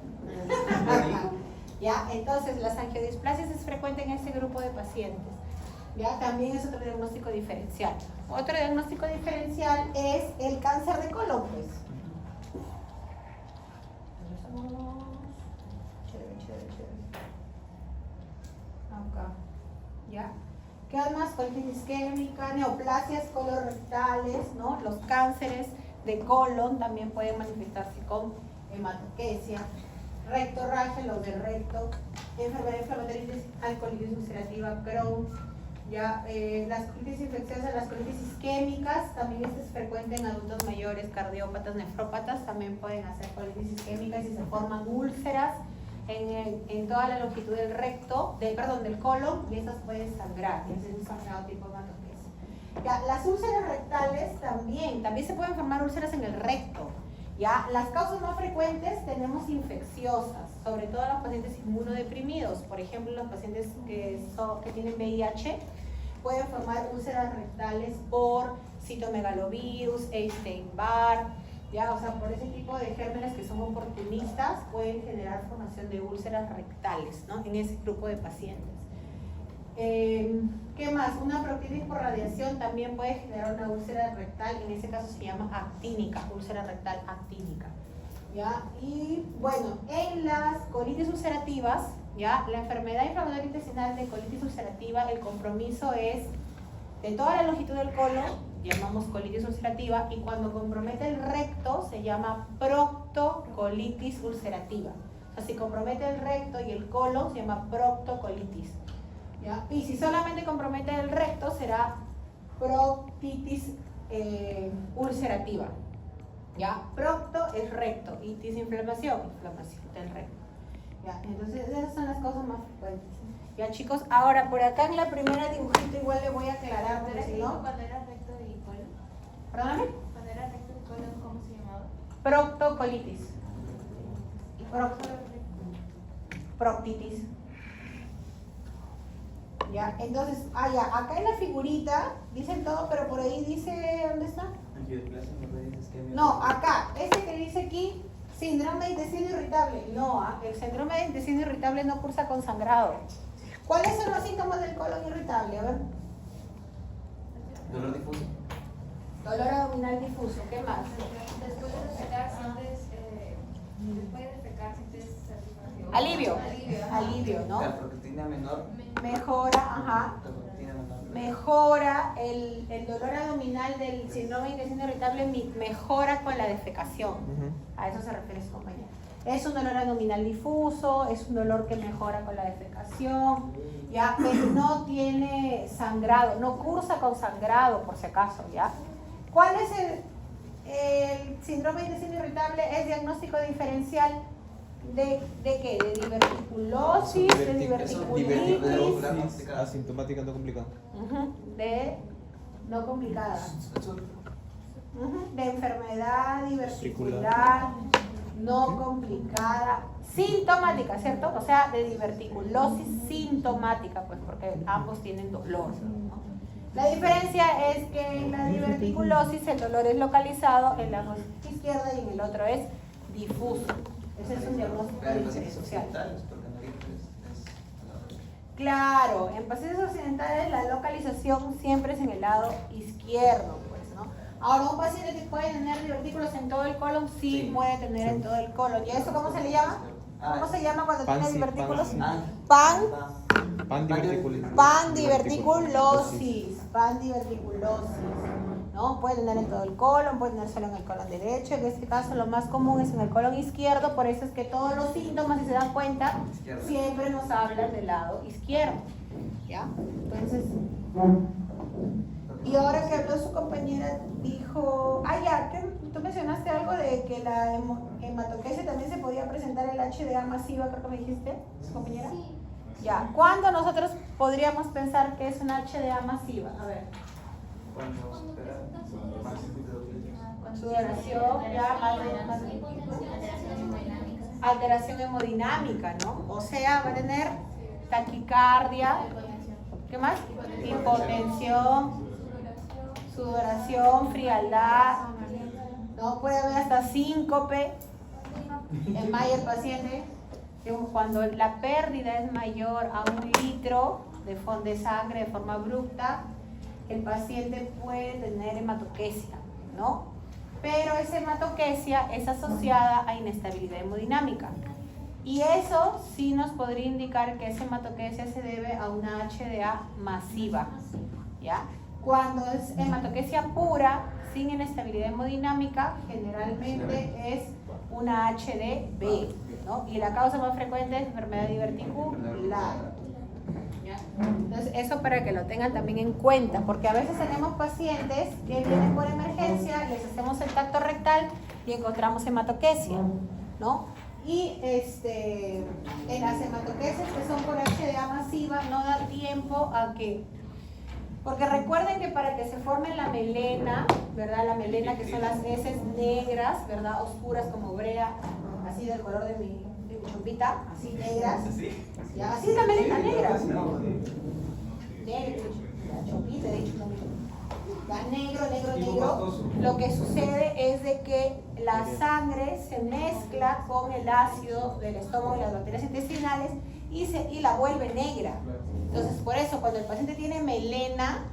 Ya, entonces las angiodisplasias es frecuente en este grupo de pacientes. Ya, también es otro diagnóstico diferencial. Otro diagnóstico diferencial es el cáncer de colon, pues. Chévere. Acá. ¿Ya? ¿Qué más? Colitis isquémica, neoplasias colorectales, ¿no? Los cánceres de colon también pueden manifestarse con hematoquesia, rectorragia, los del recto, enfermedad inflamatoria, alcoholitis ulcerativa, Crohn, ya, las colitis infecciosas, las colitis isquémicas, también esto es frecuente en adultos mayores, cardiópatas, nefrópatas, también pueden hacer colitis isquémicas y se forman úlceras en toda la longitud del recto, del colon, y estas pueden sangrar, y es un sangrado tipo hematoquesia. Ya, las úlceras rectales también se pueden formar úlceras en el recto. Ya, las causas más frecuentes tenemos infecciosas, sobre todo en los pacientes inmunodeprimidos, por ejemplo, los pacientes que tienen VIH pueden formar úlceras rectales por citomegalovirus, Epstein-Barr, ya, o sea, por ese tipo de gérmenes que son oportunistas pueden generar formación de úlceras rectales, ¿no? En ese grupo de pacientes. ¿Qué más? Una proctitis por radiación también puede generar una úlcera rectal, en ese caso se llama actínica, úlcera rectal actínica. ¿Ya? Y bueno, en las colitis ulcerativas, ¿ya? La enfermedad inflamatoria intestinal de colitis ulcerativa, el compromiso es de toda la longitud del colon, llamamos colitis ulcerativa, y cuando compromete el recto se llama proctocolitis ulcerativa. O sea, si compromete el recto y el colon se llama proctocolitis. ¿Ya? Y si solamente compromete el recto será proctitis ulcerativa. ¿Ya? Procto es recto, itis inflamación del recto. ¿Ya? Entonces esas son las cosas más frecuentes. Ya, chicos, ahora por acá en la primera dibujito igual le voy a aclarar, porque si no... Cuando era recto y colon. ¿Perdóname? Cuando era recto y colon, ¿cómo se llamaba? Proctocolitis. Proctitis. Ya, entonces, ya, acá en la figurita dicen todo, pero por ahí dice, ¿dónde está? No, acá, este que dice aquí, síndrome de intestino irritable. No, el síndrome de intestino irritable no cursa con sangrado. ¿Cuáles son los síntomas del colon irritable? A ver. Dolor difuso. Dolor abdominal difuso, ¿qué más? Después de defecar sientes satisfacción. Alivio. Ajá. Alivio, ¿no? La proteína menor. Mejora, ajá. La proteína menor. Mejora el dolor abdominal del síndrome de intestino irritable, mejora con la defecación. A eso se refiere su compañera. Es un dolor abdominal difuso, es un dolor que mejora con la defecación, ya, pero no tiene sangrado, no cursa con sangrado por si acaso, ¿ya? ¿Cuál es el síndrome de intestino irritable? Es diagnóstico diferencial de qué? De diverticulosis, de diverticulitis, Diverticulosis asintomática no complicada. de no complicada, de enfermedad diverticular no complicada, sintomática, ¿cierto? O sea, de diverticulosis sintomática, pues porque ambos tienen dolor, ¿no? La diferencia es que en la diverticulosis el dolor es localizado en la mano izquierda y en el otro es difuso. Ese es un diagnóstico Pero los pacientes diferencial. occidentales, porque no es Claro, en pacientes occidentales la localización siempre es en el lado izquierdo, pues, ¿no? Ahora, un paciente que puede tener divertículos en todo el colon, sí puede tener en todo el colon. ¿Y eso cómo se le llama? ¿Cómo se llama cuando tiene divertículos? Pandiverticulosis. ¿No? Puede tener en todo el colon, puede tener solo en el colon derecho. En este caso lo más común es en el colon izquierdo, por eso es que todos los síntomas, si se dan cuenta, siempre nos hablan del lado izquierdo. ¿Ya? Entonces, y ahora que habló su compañera, dijo, tú mencionaste algo de que la hematoquesia también se podía presentar en la HDA masiva, creo que me dijiste, compañera. Sí. Ya, ¿cuándo nosotros podríamos pensar que es una HDA masiva? A ver. Con sudoración, ya, alteración hemodinámica, ¿no? O sea, va a tener taquicardia, ¿qué más? Hipotensión, sudoración, frialdad, ¿no? Puede haber hasta síncope en el paciente. Cuando la pérdida es mayor a 1 litro de sangre de forma abrupta, el paciente puede tener hematoquesia, ¿no? Pero esa hematoquesia es asociada a inestabilidad hemodinámica. Y eso sí nos podría indicar que esa hematoquesia se debe a una HDA masiva, ¿ya? Cuando es hematoquesia pura, sin inestabilidad hemodinámica, generalmente es una HDB, ¿no? Y la causa más frecuente es enfermedad diverticular. ¿Ya? Entonces, eso para que lo tengan también en cuenta, porque a veces tenemos pacientes que vienen por emergencia, les hacemos el tacto rectal y encontramos hematoquesia, ¿no? Y en las hematoquesias que son por HDA masiva no da tiempo a que, porque recuerden que para que se forme la melena, ¿verdad? La melena que son las heces negras, ¿verdad? Oscuras como brea, así del color de mi chumpita, así negras. Ya, así es la melena negra. Negro, la chumpita, ya negro. Lo que sucede es de que la sangre se mezcla con el ácido del estómago y las bacterias intestinales y la vuelve negra. Entonces, por eso, cuando el paciente tiene melena,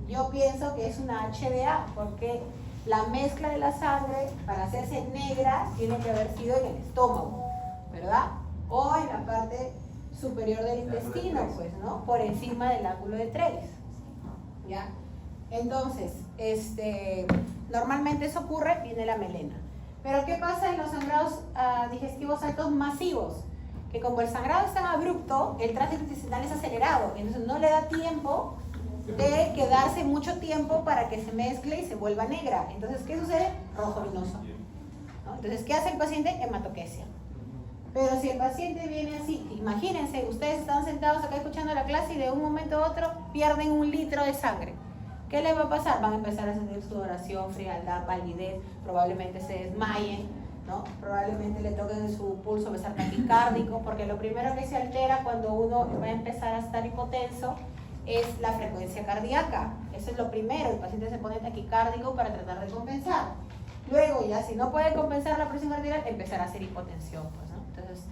yo pienso que es una HDA, porque la mezcla de la sangre para hacerse negra tiene que haber sido en el estómago, ¿verdad? O en la parte superior del intestino, pues, ¿no? Por encima del ángulo de Treves, ¿ya? Entonces, normalmente eso ocurre, viene la melena. Pero ¿qué pasa en los sangrados digestivos altos masivos? Que como el sangrado es tan abrupto, el tránsito intestinal es acelerado, entonces no le da tiempo de quedarse mucho tiempo para que se mezcle y se vuelva negra. Entonces, ¿qué sucede? Rojo venoso, ¿no? Entonces, ¿qué hace el paciente? Hematoquesia. Pero si el paciente viene así, imagínense, ustedes están sentados acá escuchando la clase y de un momento a otro pierden 1 litro de sangre. ¿Qué les va a pasar? Van a empezar a sentir sudoración, frialdad, palidez, probablemente se desmayen, ¿no? Probablemente le toquen su pulso, va a estar taquicárdico, porque lo primero que se altera cuando uno va a empezar a estar hipotenso es la frecuencia cardíaca. Eso es lo primero, el paciente se pone taquicárdico para tratar de compensar. Luego ya si no puede compensar la presión arterial, empezar a hacer hipotensión, pues, ¿no? Entonces,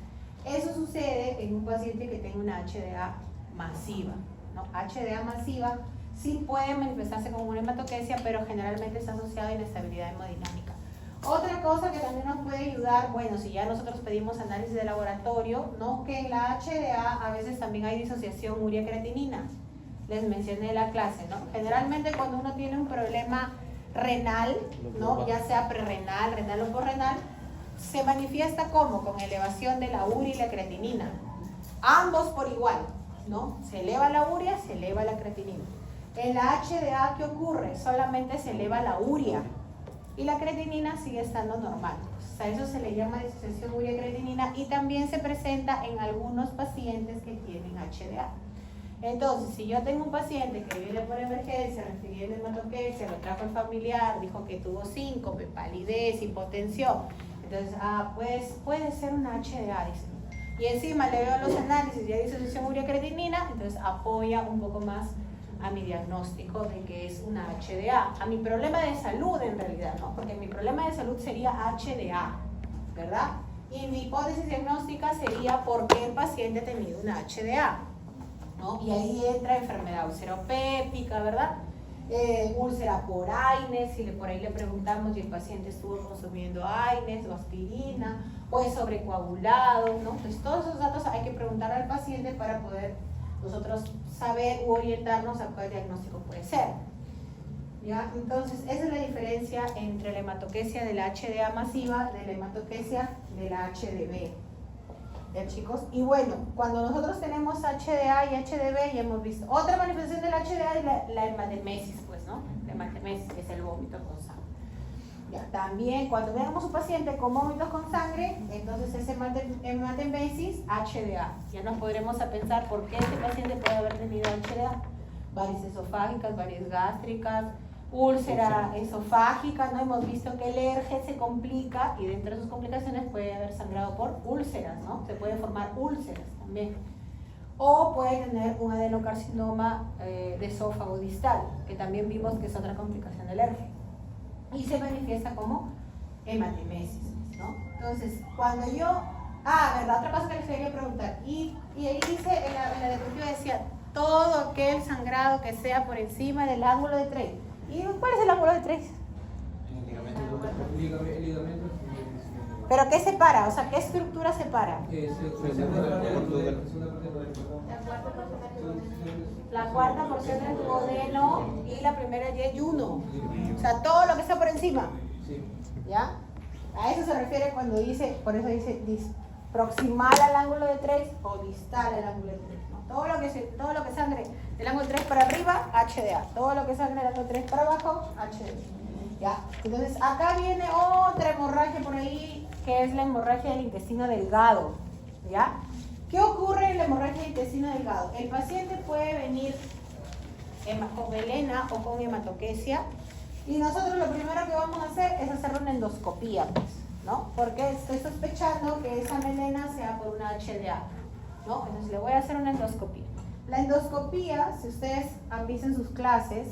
eso sucede en un paciente que tenga una HDA masiva, ¿no? HDA masiva sí puede manifestarse como una hematoquesia, pero generalmente está asociada a inestabilidad hemodinámica. Otra cosa que también nos puede ayudar, bueno, si ya nosotros pedimos análisis de laboratorio, ¿no? Que en la HDA a veces también hay disociación urea-creatinina. Les mencioné en la clase, ¿no? Generalmente cuando uno tiene un problema renal, ¿no? Ya sea prerrenal, renal o posrenal, se manifiesta como con elevación de la urea y la creatinina. Ambos por igual, ¿no? Se eleva la urea, se eleva la creatinina. En la HDA, ¿qué ocurre? Solamente se eleva la urea y la creatinina sigue estando normal. A eso se le llama disociación urea-creatinina y también se presenta en algunos pacientes que tienen HDA. Entonces, si yo tengo un paciente que viene por emergencia, refiriendo hematoquesia, lo trajo el familiar, dijo que tuvo síncope, palidez, hipotensión, entonces, pues puede ser una HDA, dicen. Y encima le veo los análisis y hay disociación urea-creatinina, entonces apoya un poco más a mi diagnóstico de que es una HDA, a mi problema de salud en realidad, ¿no? Porque mi problema de salud sería HDA, ¿verdad? Y mi hipótesis diagnóstica sería por qué el paciente ha tenido una HDA. ¿no? Y ahí entra enfermedad ulceropéptica, ¿verdad? Úlcera por AINES, si por ahí le preguntamos si el paciente estuvo consumiendo AINES o aspirina, o es sobrecoagulado, ¿no? Entonces todos esos datos hay que preguntar al paciente para poder nosotros saber u orientarnos a cuál diagnóstico puede ser. ¿Ya? Entonces esa es la diferencia entre la hematoquesia de la HDA masiva de la hematoquesia de la HDB. ¿Ya, chicos? Y bueno, cuando nosotros tenemos HDA y HDB, ya hemos visto otra manifestación de la HDA es la hematemesis, pues, ¿no? La hematemesis, que es el vómito con sangre. Ya, también cuando veamos un paciente con vómitos con sangre, entonces es hematemesis HDA. Ya nos podremos a pensar por qué este paciente puede haber tenido HDA. Varices esofágicas, varices gástricas, úlcera esofágica, ¿no? Hemos visto que el ERG se complica y dentro de sus complicaciones puede haber sangrado por úlceras, ¿no? Se pueden formar úlceras también. O puede tener un adenocarcinoma de esófago distal, que también vimos que es otra complicación del ERG. Y se manifiesta como hematemesis, ¿no? Entonces, cuando yo... verdad, otra cosa que les quería preguntar. Y ahí dice, en la diapositiva decía, todo aquel sangrado que sea por encima del ángulo de Treis. ¿Y cuál es el ángulo de Treis? El ligamento. ¿Pero qué separa? O sea, ¿qué estructura separa? La cuarta porción del duodeno y la primera yeyuno. O sea, todo lo que está por encima. ¿Ya? A eso se refiere cuando dice, por eso dice proximal al ángulo de Treis o distal al ángulo de Treis, ¿no? Todo lo que sangre del ángulo de Treis para arriba, HDA. Todo lo que sangre del ángulo de Treis para abajo, HDA. ¿Ya? Entonces, acá viene otra hemorragia por ahí, que es la hemorragia del intestino delgado. ¿Ya? ¿Qué ocurre en la hemorragia del intestino delgado? El paciente puede venir con melena o con hematoquesia y nosotros lo primero que vamos a hacer es hacer una endoscopía, pues, ¿no? Porque estoy sospechando que esa melena sea por una HDA, ¿no? Entonces le voy a hacer una endoscopía. La endoscopía, si ustedes han visto en sus clases,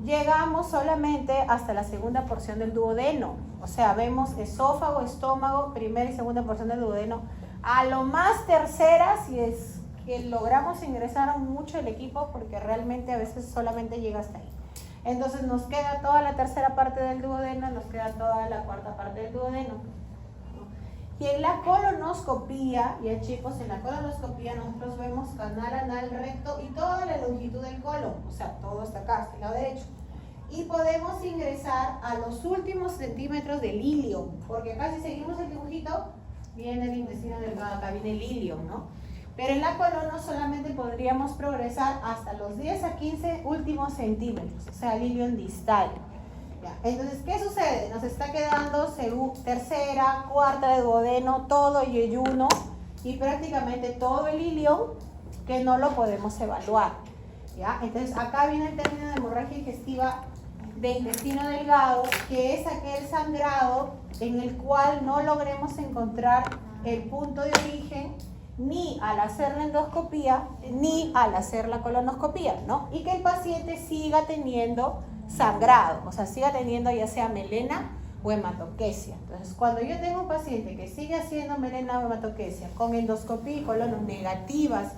llegamos solamente hasta la segunda porción del duodeno. O sea, vemos esófago, estómago, primera y segunda porción del duodeno. A lo más tercera, si es que logramos ingresar mucho el equipo, porque realmente a veces solamente llega hasta ahí. Entonces nos queda toda la tercera parte del duodeno, nos queda toda la cuarta parte del duodeno. Y en la colonoscopía, ya chicos, en la colonoscopía nosotros vemos canal anal recto y toda la longitud del colon, o sea, todo hasta acá, hasta el lado derecho. Y podemos ingresar a los últimos centímetros del ilium, porque acá si seguimos el dibujito, viene el intestino delgado, acá viene el ilium, ¿no? Pero en la colon solamente podríamos progresar hasta los 10 a 15 últimos centímetros, o sea, el ilium distal. Ya. Entonces, ¿qué sucede? Nos está quedando tercera, cuarta de duodeno, todo yeyuno y prácticamente todo el ilium que no lo podemos evaluar. ¿Ya? Entonces, acá viene el término de hemorragia digestiva de intestino delgado, que es aquel sangrado en el cual no logremos encontrar el punto de origen ni al hacer la endoscopía ni al hacer la colonoscopía, ¿no? Y que el paciente siga teniendo sangrado, o sea, siga teniendo ya sea melena o hematoquesia. Entonces, cuando yo tengo un paciente que sigue haciendo melena o hematoquesia con endoscopía y colonos negativas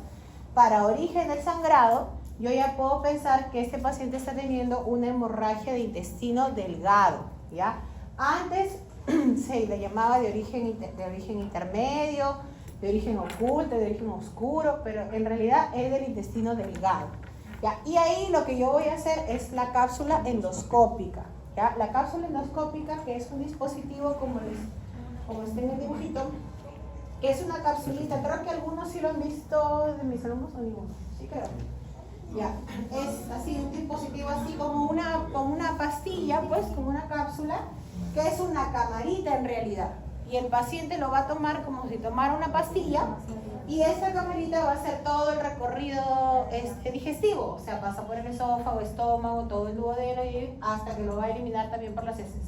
para origen del sangrado, yo ya puedo pensar que este paciente está teniendo una hemorragia de intestino delgado, ¿ya? Antes se le llamaba de origen intermedio, de origen oculto, de origen oscuro, pero en realidad es del intestino delgado. ¿Ya? Y ahí lo que yo voy a hacer es la cápsula endoscópica. ¿Ya? La cápsula endoscópica, que es un dispositivo como está en el dibujito, que es una capsulita, creo que algunos sí lo han visto de mis alumnos o ninguno, sí creo. Ya, es así un dispositivo así como una pastilla, pues como una cápsula, que es una camarita en realidad. Y el paciente lo va a tomar como si tomara una pastilla y esa camarita va a hacer todo el recorrido digestivo, o sea, pasa por el esófago, estómago, todo el duodeno y hasta que lo va a eliminar también por las heces.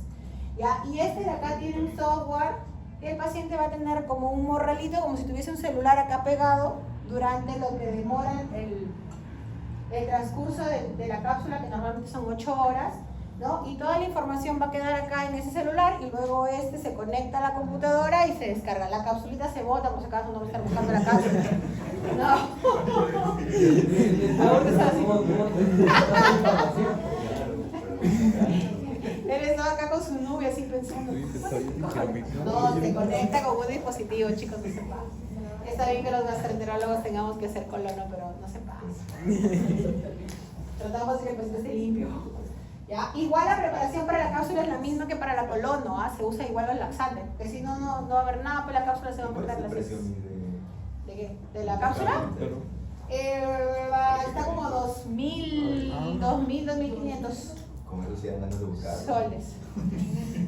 ¿Ya? Y de acá tiene un software que el paciente va a tener como un morralito, como si tuviese un celular acá pegado durante lo que demora el transcurso de la cápsula, que normalmente son 8 horas, ¿no? Y toda la información va a quedar acá en ese celular y luego se conecta a la computadora y se descarga. La capsulita se bota, por si acaso no va a estar buscando la cápsula. Aún está así. Él estaba acá con su nube así pensando. No, se conecta con un dispositivo, chicos, no se pasa. Está bien que los gastroenterólogos tengamos que hacer colono, pero no se pasa. Tratamos de que el paciente esté limpio. ¿Ya? Igual la preparación para la cápsula es la misma que para la colono, ¿ah? Se usa igual los laxantes, porque si no, no va a haber nada, pues la cápsula se va a ¿Cuál es cortar el las precio ¿De qué? ¿De la cápsula? Está como 2.000, 2.500 Con eso sí dan ganas de buscar. soles.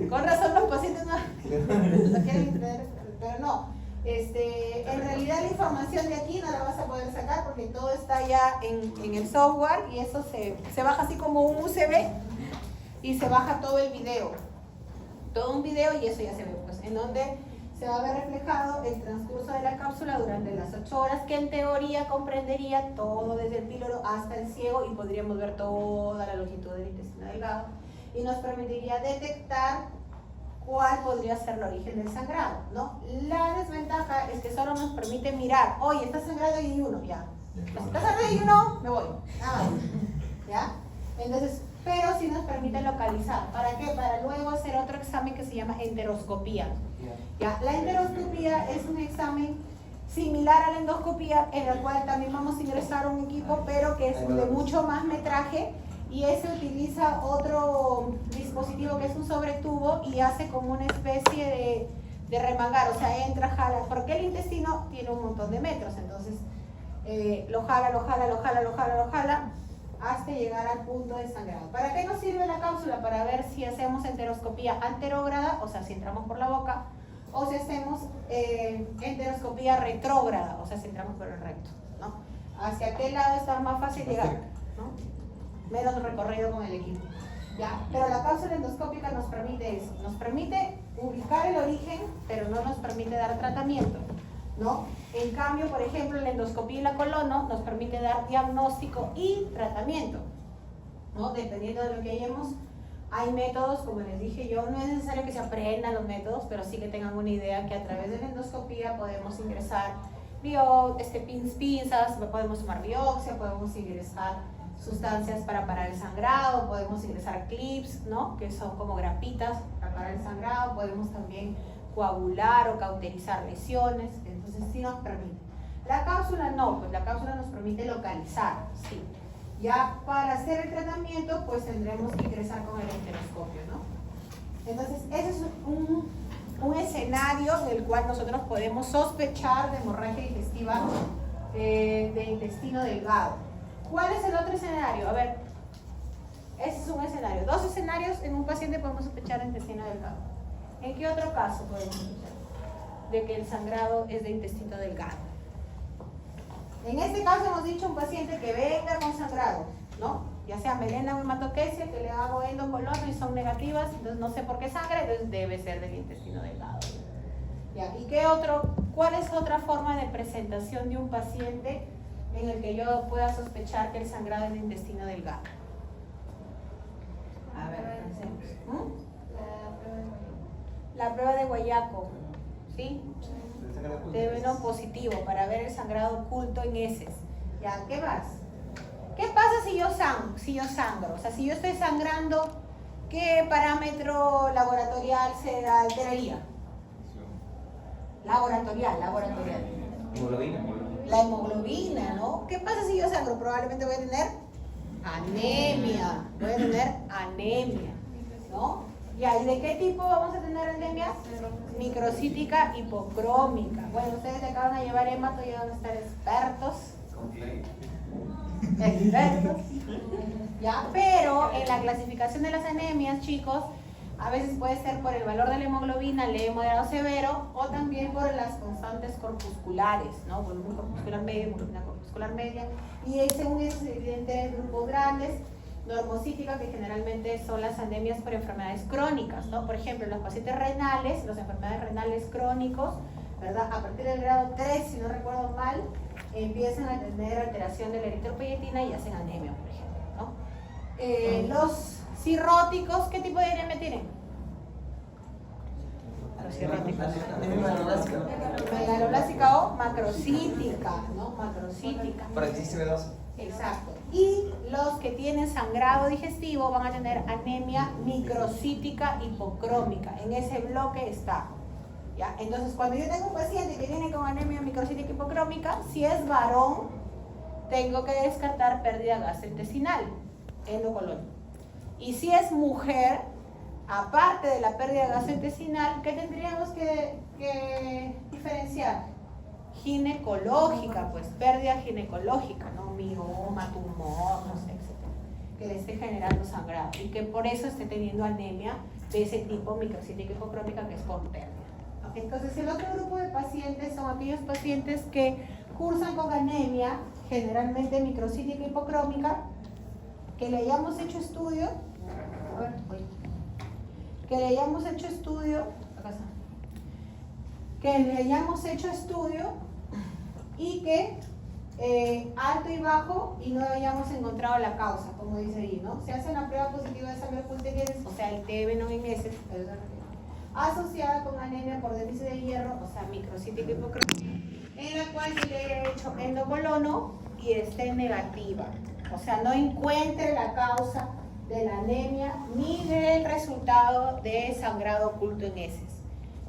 Con razón los pacientes no lo quieren creer, pero no. En realidad la información de aquí no la vas a poder sacar porque todo está ya en el software y eso se baja así como un USB y se baja todo el video. Todo un video y eso ya se ve, pues, en donde se va a ver reflejado el transcurso de la cápsula durante las 8 horas, que en teoría comprendería todo desde el píloro hasta el ciego y podríamos ver toda la longitud del intestino delgado y nos permitiría detectar cuál podría ser el origen del sangrado, ¿no? La desventaja es que solo nos permite mirar, oye, está sangrado y uno, ya. Está sangrado y uno, me voy. Nada más. ¿Ya? Entonces, pero sí nos permite localizar. ¿Para qué? Para luego hacer otro examen que se llama enteroscopía. ¿Ya? La enteroscopía es un examen similar a la endoscopía, en el cual también vamos a ingresar un equipo, pero que es de mucho más metraje. Y ese utiliza otro dispositivo que es un sobretubo y hace como una especie de remangar, o sea, entra, jala, porque el intestino tiene un montón de metros, entonces lo jala hasta llegar al punto de sangrado. ¿Para qué nos sirve la cápsula? Para ver si hacemos enteroscopía anterógrada, o sea, si entramos por la boca, o si hacemos enteroscopía retrógrada, o sea, si entramos por el recto, ¿no? ¿Hacia qué lado está más fácil llegar? ¿No? Menos recorrido con el equipo. ¿Ya? Pero la cápsula endoscópica nos permite eso, nos permite ubicar el origen, pero no nos permite dar tratamiento, ¿no? En cambio, por ejemplo, la endoscopía y la colono nos permite dar diagnóstico y tratamiento, ¿no? Dependiendo de lo que hayamos. Hay métodos, como les dije yo, no es necesario que se aprendan los métodos, pero sí que tengan una idea que a través de la endoscopía podemos ingresar pinzas, podemos tomar biopsia, podemos ingresar sustancias para parar el sangrado, podemos ingresar clips, ¿no? Que son como grapitas para parar el sangrado, podemos también coagular o cauterizar lesiones, entonces sí nos permite. La cápsula no, pues la cápsula nos permite localizar, sí. Ya para hacer el tratamiento, pues tendremos que ingresar con el enteroscopio, ¿no? Entonces ese es un escenario del cual nosotros podemos sospechar de hemorragia digestiva de intestino delgado. ¿Cuál es el otro escenario? A ver, ese es un escenario. 2 escenarios en un paciente podemos sospechar de intestino delgado. ¿En qué otro caso podemos sospechar de que el sangrado es de intestino delgado? En este caso hemos dicho un paciente que venga con sangrado, ¿no? Ya sea melena o hematoquesia, que le hago endocolono y son negativas, entonces no sé por qué sangra, entonces debe ser del intestino delgado. ¿Ya? ¿Y qué otro? ¿Cuál es otra forma de presentación de un paciente en el que yo pueda sospechar que el sangrado es de intestino delgado? A ver, pensemos. La prueba de Guayaco, ¿sí? De veno positivo para ver el sangrado oculto en heces. ¿Ya? ¿Qué más? ¿Qué pasa si yo sangro? O sea, si yo estoy sangrando, ¿qué parámetro laboratorial se alteraría? Laboratorial. Hemoglobina. La hemoglobina, ¿no? ¿Qué pasa si yo sangro? Probablemente voy a tener anemia, ¿no? ¿Y de qué tipo vamos a tener anemia? Microcítica hipocrómica. Bueno, ustedes se acaban de llevar hemato y van a estar expertos. ¿Ya? Pero en la clasificación de las anemias, chicos, a veces puede ser por el valor de la hemoglobina leve, moderado, severo, o también por las constantes corpusculares, ¿no? Volumen corpuscular medio, hemoglobina corpuscular media, y según eso se dividen en grupos grandes, normocítica, que generalmente son las anemias por enfermedades crónicas, ¿no? Por ejemplo, los pacientes renales, las enfermedades renales crónicos, ¿verdad? A partir del grado 3, si no recuerdo mal, empiezan a tener alteración de la eritropoyetina y hacen anemia, por ejemplo, ¿no? Los cirróticos, ¿qué tipo de anemia tienen? macrocirrótica. Megaloblásica. Megaloblásica o macrocítica, ¿no? Macrocítica. Para el sistema 2. Exacto. Y los que tienen sangrado digestivo van a tener anemia microcítica hipocrómica. En ese bloque está. ¿Ya? Entonces, cuando yo tengo un paciente que viene con anemia microcítica hipocrómica, si es varón, tengo que descartar pérdida gastrointestinal, endocolónica. Y si es mujer, aparte de la pérdida gastrointestinal, ¿qué tendríamos que diferenciar? Ginecológica, pues pérdida ginecológica, ¿no? Mioma, tumor, no sé, etcétera, que le esté generando sangrado y que por eso esté teniendo anemia de ese tipo microcítica hipocrómica, que es por pérdida. Entonces, el otro grupo de pacientes son aquellos pacientes que cursan con anemia, generalmente microcítica hipocrómica, que le hayamos hecho estudio, y que alto y bajo y no hayamos encontrado la causa, como dice ahí, ¿no? Se hace una prueba positiva de sangre oculta en heces, o sea, el TB en heces, asociada con anemia por déficit de hierro, o sea, microcítica hipocrómica, en la cual se le haya hecho endocolono y esté negativa, o sea, no encuentre la causa de la anemia ni del resultado de sangrado oculto en heces.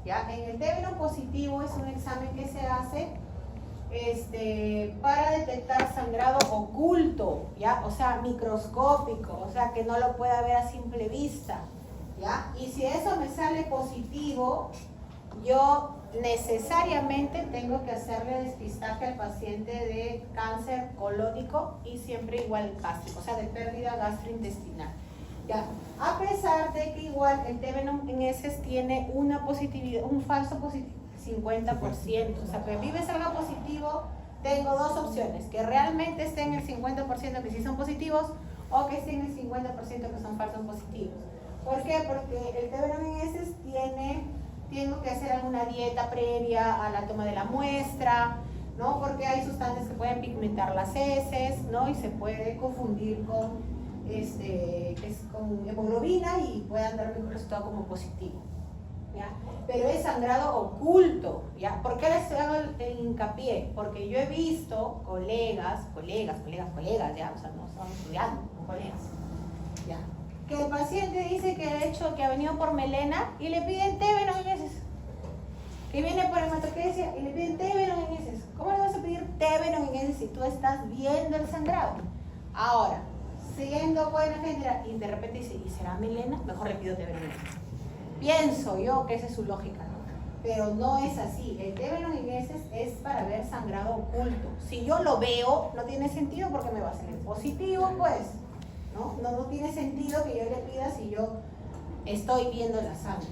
¿Ya? En el TB positivo es un examen que se hace para detectar sangrado oculto, ¿ya? O sea, microscópico, o sea, que no lo pueda ver a simple vista, ¿ya? Y si eso me sale positivo, yo necesariamente tengo que hacerle despistaje al paciente de cáncer colónico y siempre igual gástrico, o sea, de pérdida gastrointestinal. Ya, a pesar de que igual el TB en heces tiene una positividad, un falso positivo, 50%, o sea, que vive salga positivo, tengo dos opciones, que realmente esté en el 50% que sí son positivos, o que esté en el 50% que son falsos positivos. ¿Por qué? Porque el TB en heces tengo que hacer alguna dieta previa a la toma de la muestra, ¿no? Porque hay sustancias que pueden pigmentar las heces, ¿no? Y se puede confundir con con hemoglobina y puedan darme un resultado como positivo, ¿ya? Pero es sangrado oculto, ¿ya? ¿Por qué les hago el hincapié? Porque yo he visto colegas, ¿ya? O sea, no estamos estudiando, son colegas, ¿ya? Que el paciente dice que ha venido por melena y le piden TB en heces, que viene por hematoquesia y le piden TB en heces. ¿Cómo le vas a pedir TB en heces si tú estás viendo el sangrado? Ahora, siendo buena general, y de repente dice, ¿y será melena? Mejor le pido TB en heces. Pienso yo que esa es su lógica, ¿no? Pero no es así. El TB en heces es para ver sangrado oculto. Si yo lo veo, no tiene sentido porque me va a salir positivo, pues. No tiene sentido que yo le pida si yo estoy viendo la sangre.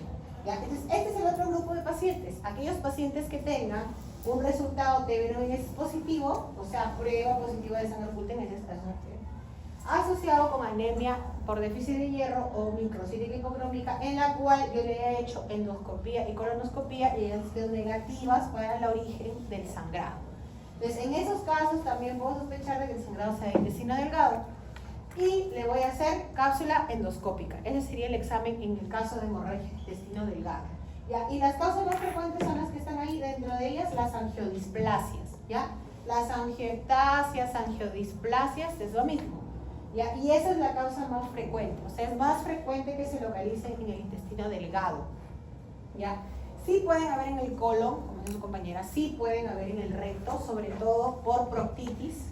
¿Ya? Entonces, este es el otro grupo de pacientes. Aquellos pacientes que tengan un resultado TB en heces positivo, o sea, prueba positiva de sangre oculta en heces, asociado con anemia por déficit de hierro o microcítica hipocrómica, en la cual yo le he hecho endoscopía y colonoscopía y han sido negativas para el origen del sangrado. Entonces, en esos casos también puedo sospechar de que el sangrado sea de intestino delgado y le voy a hacer cápsula endoscópica. Ese sería el examen en el caso de hemorragia de intestino delgado. ¿Ya? Y las causas más frecuentes son las que están ahí, dentro de ellas las angiodisplasias, ¿ya? Las angiectasias, angiodisplasias es lo mismo. ¿Ya? Y esa es la causa más frecuente, o sea, es más frecuente que se localice en el intestino delgado, ¿ya? Sí pueden haber en el colon, como dice su compañera, sí pueden haber en el recto, sobre todo por proctitis,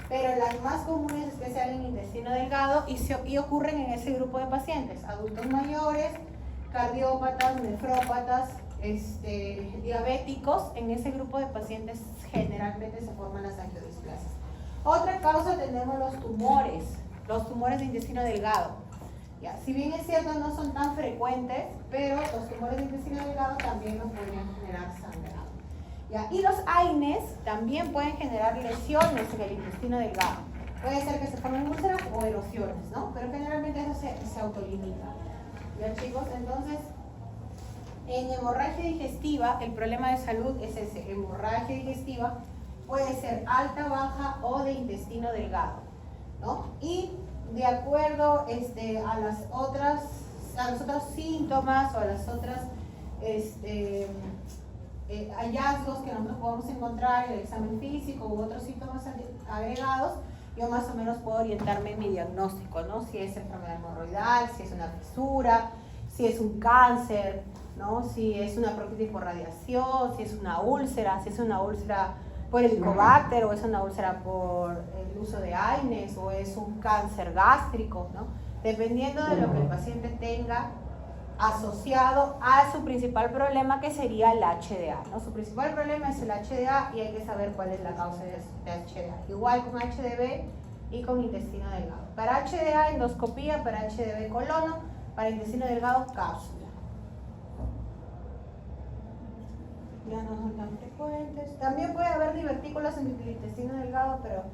pero las más comunes es que sean en el intestino delgado y ocurren en ese grupo de pacientes, adultos mayores, cardiópatas, nefrópatas, diabéticos. En ese grupo de pacientes generalmente se forman las angiodisplasias. Otra causa tenemos los tumores de intestino delgado. ¿Ya? Si bien es cierto, no son tan frecuentes, pero los tumores de intestino delgado también nos podrían generar sangrado. ¿Ya? Y los AINES también pueden generar lesiones en el intestino delgado. Puede ser que se formen úlceras o erosiones, ¿no? Pero generalmente eso se autolimita. ¿Ya, chicos? Entonces, en hemorragia digestiva, el problema de salud es ese, hemorragia digestiva. Puede ser alta, baja o de intestino delgado, ¿no? Y de acuerdo a las otras a los otros síntomas o a las otras hallazgos que nosotros podemos encontrar en el examen físico u otros síntomas agregados, yo más o menos puedo orientarme en mi diagnóstico, ¿no? Si es enfermedad hemorroidal, si es una fisura, si es un cáncer, ¿no? Si es una proctitis por radiación, si es una úlcera por helicobacter, o es una úlcera por el uso de AINES, o es un cáncer gástrico, ¿no? Dependiendo de lo que el paciente tenga asociado a su principal problema, que sería el HDA, ¿no? Su principal problema es el HDA y hay que saber cuál es la causa de HDA. Igual con HDB y con intestino delgado. Para HDA, endoscopía; para HDB, colono; para intestino delgado, cápsula. Ya no son tan frecuentes. También puede haber divertículos en el intestino delgado, pero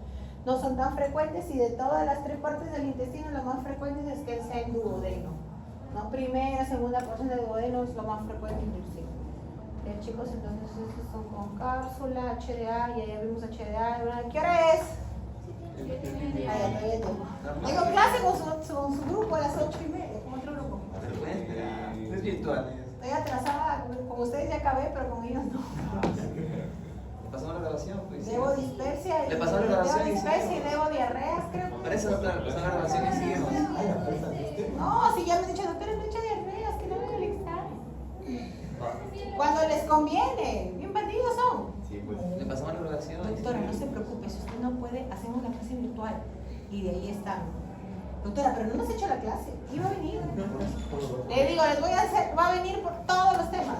no son tan frecuentes, y de todas las 3 partes del intestino, lo más frecuente es que él sea en duodeno, ¿no? Primera, segunda porción del duodeno es lo más frecuente inclusive. Bien, chicos, entonces estos son con cápsula, HDA, y ya vimos HDA. ¿Qué hora es? Ah, ya, todavía tengo. Tengo clase con su grupo a las 8:30, con otro grupo. Es virtual. Estoy atrasada, con ustedes ya acabé, pero con ellos no. Le pasamos la grabación, pues. Debo dispersia y Le pasó la grabación y dispersia y debo diarreas, creo. Para eso le pasó la grabación y seguimos. No, si ya me han dicho, doctora, no he hecho diarreas, que no me el examen. Cuando les conviene, bien bandidos son. Sí, pues. Le pasamos la grabación. Doctora, no se preocupe, si usted no puede, hacemos la clase virtual. Y de ahí están. Doctora, pero no nos ha hecho la clase. Iba a venir. Le digo, les voy a hacer, va a venir por todos los temas.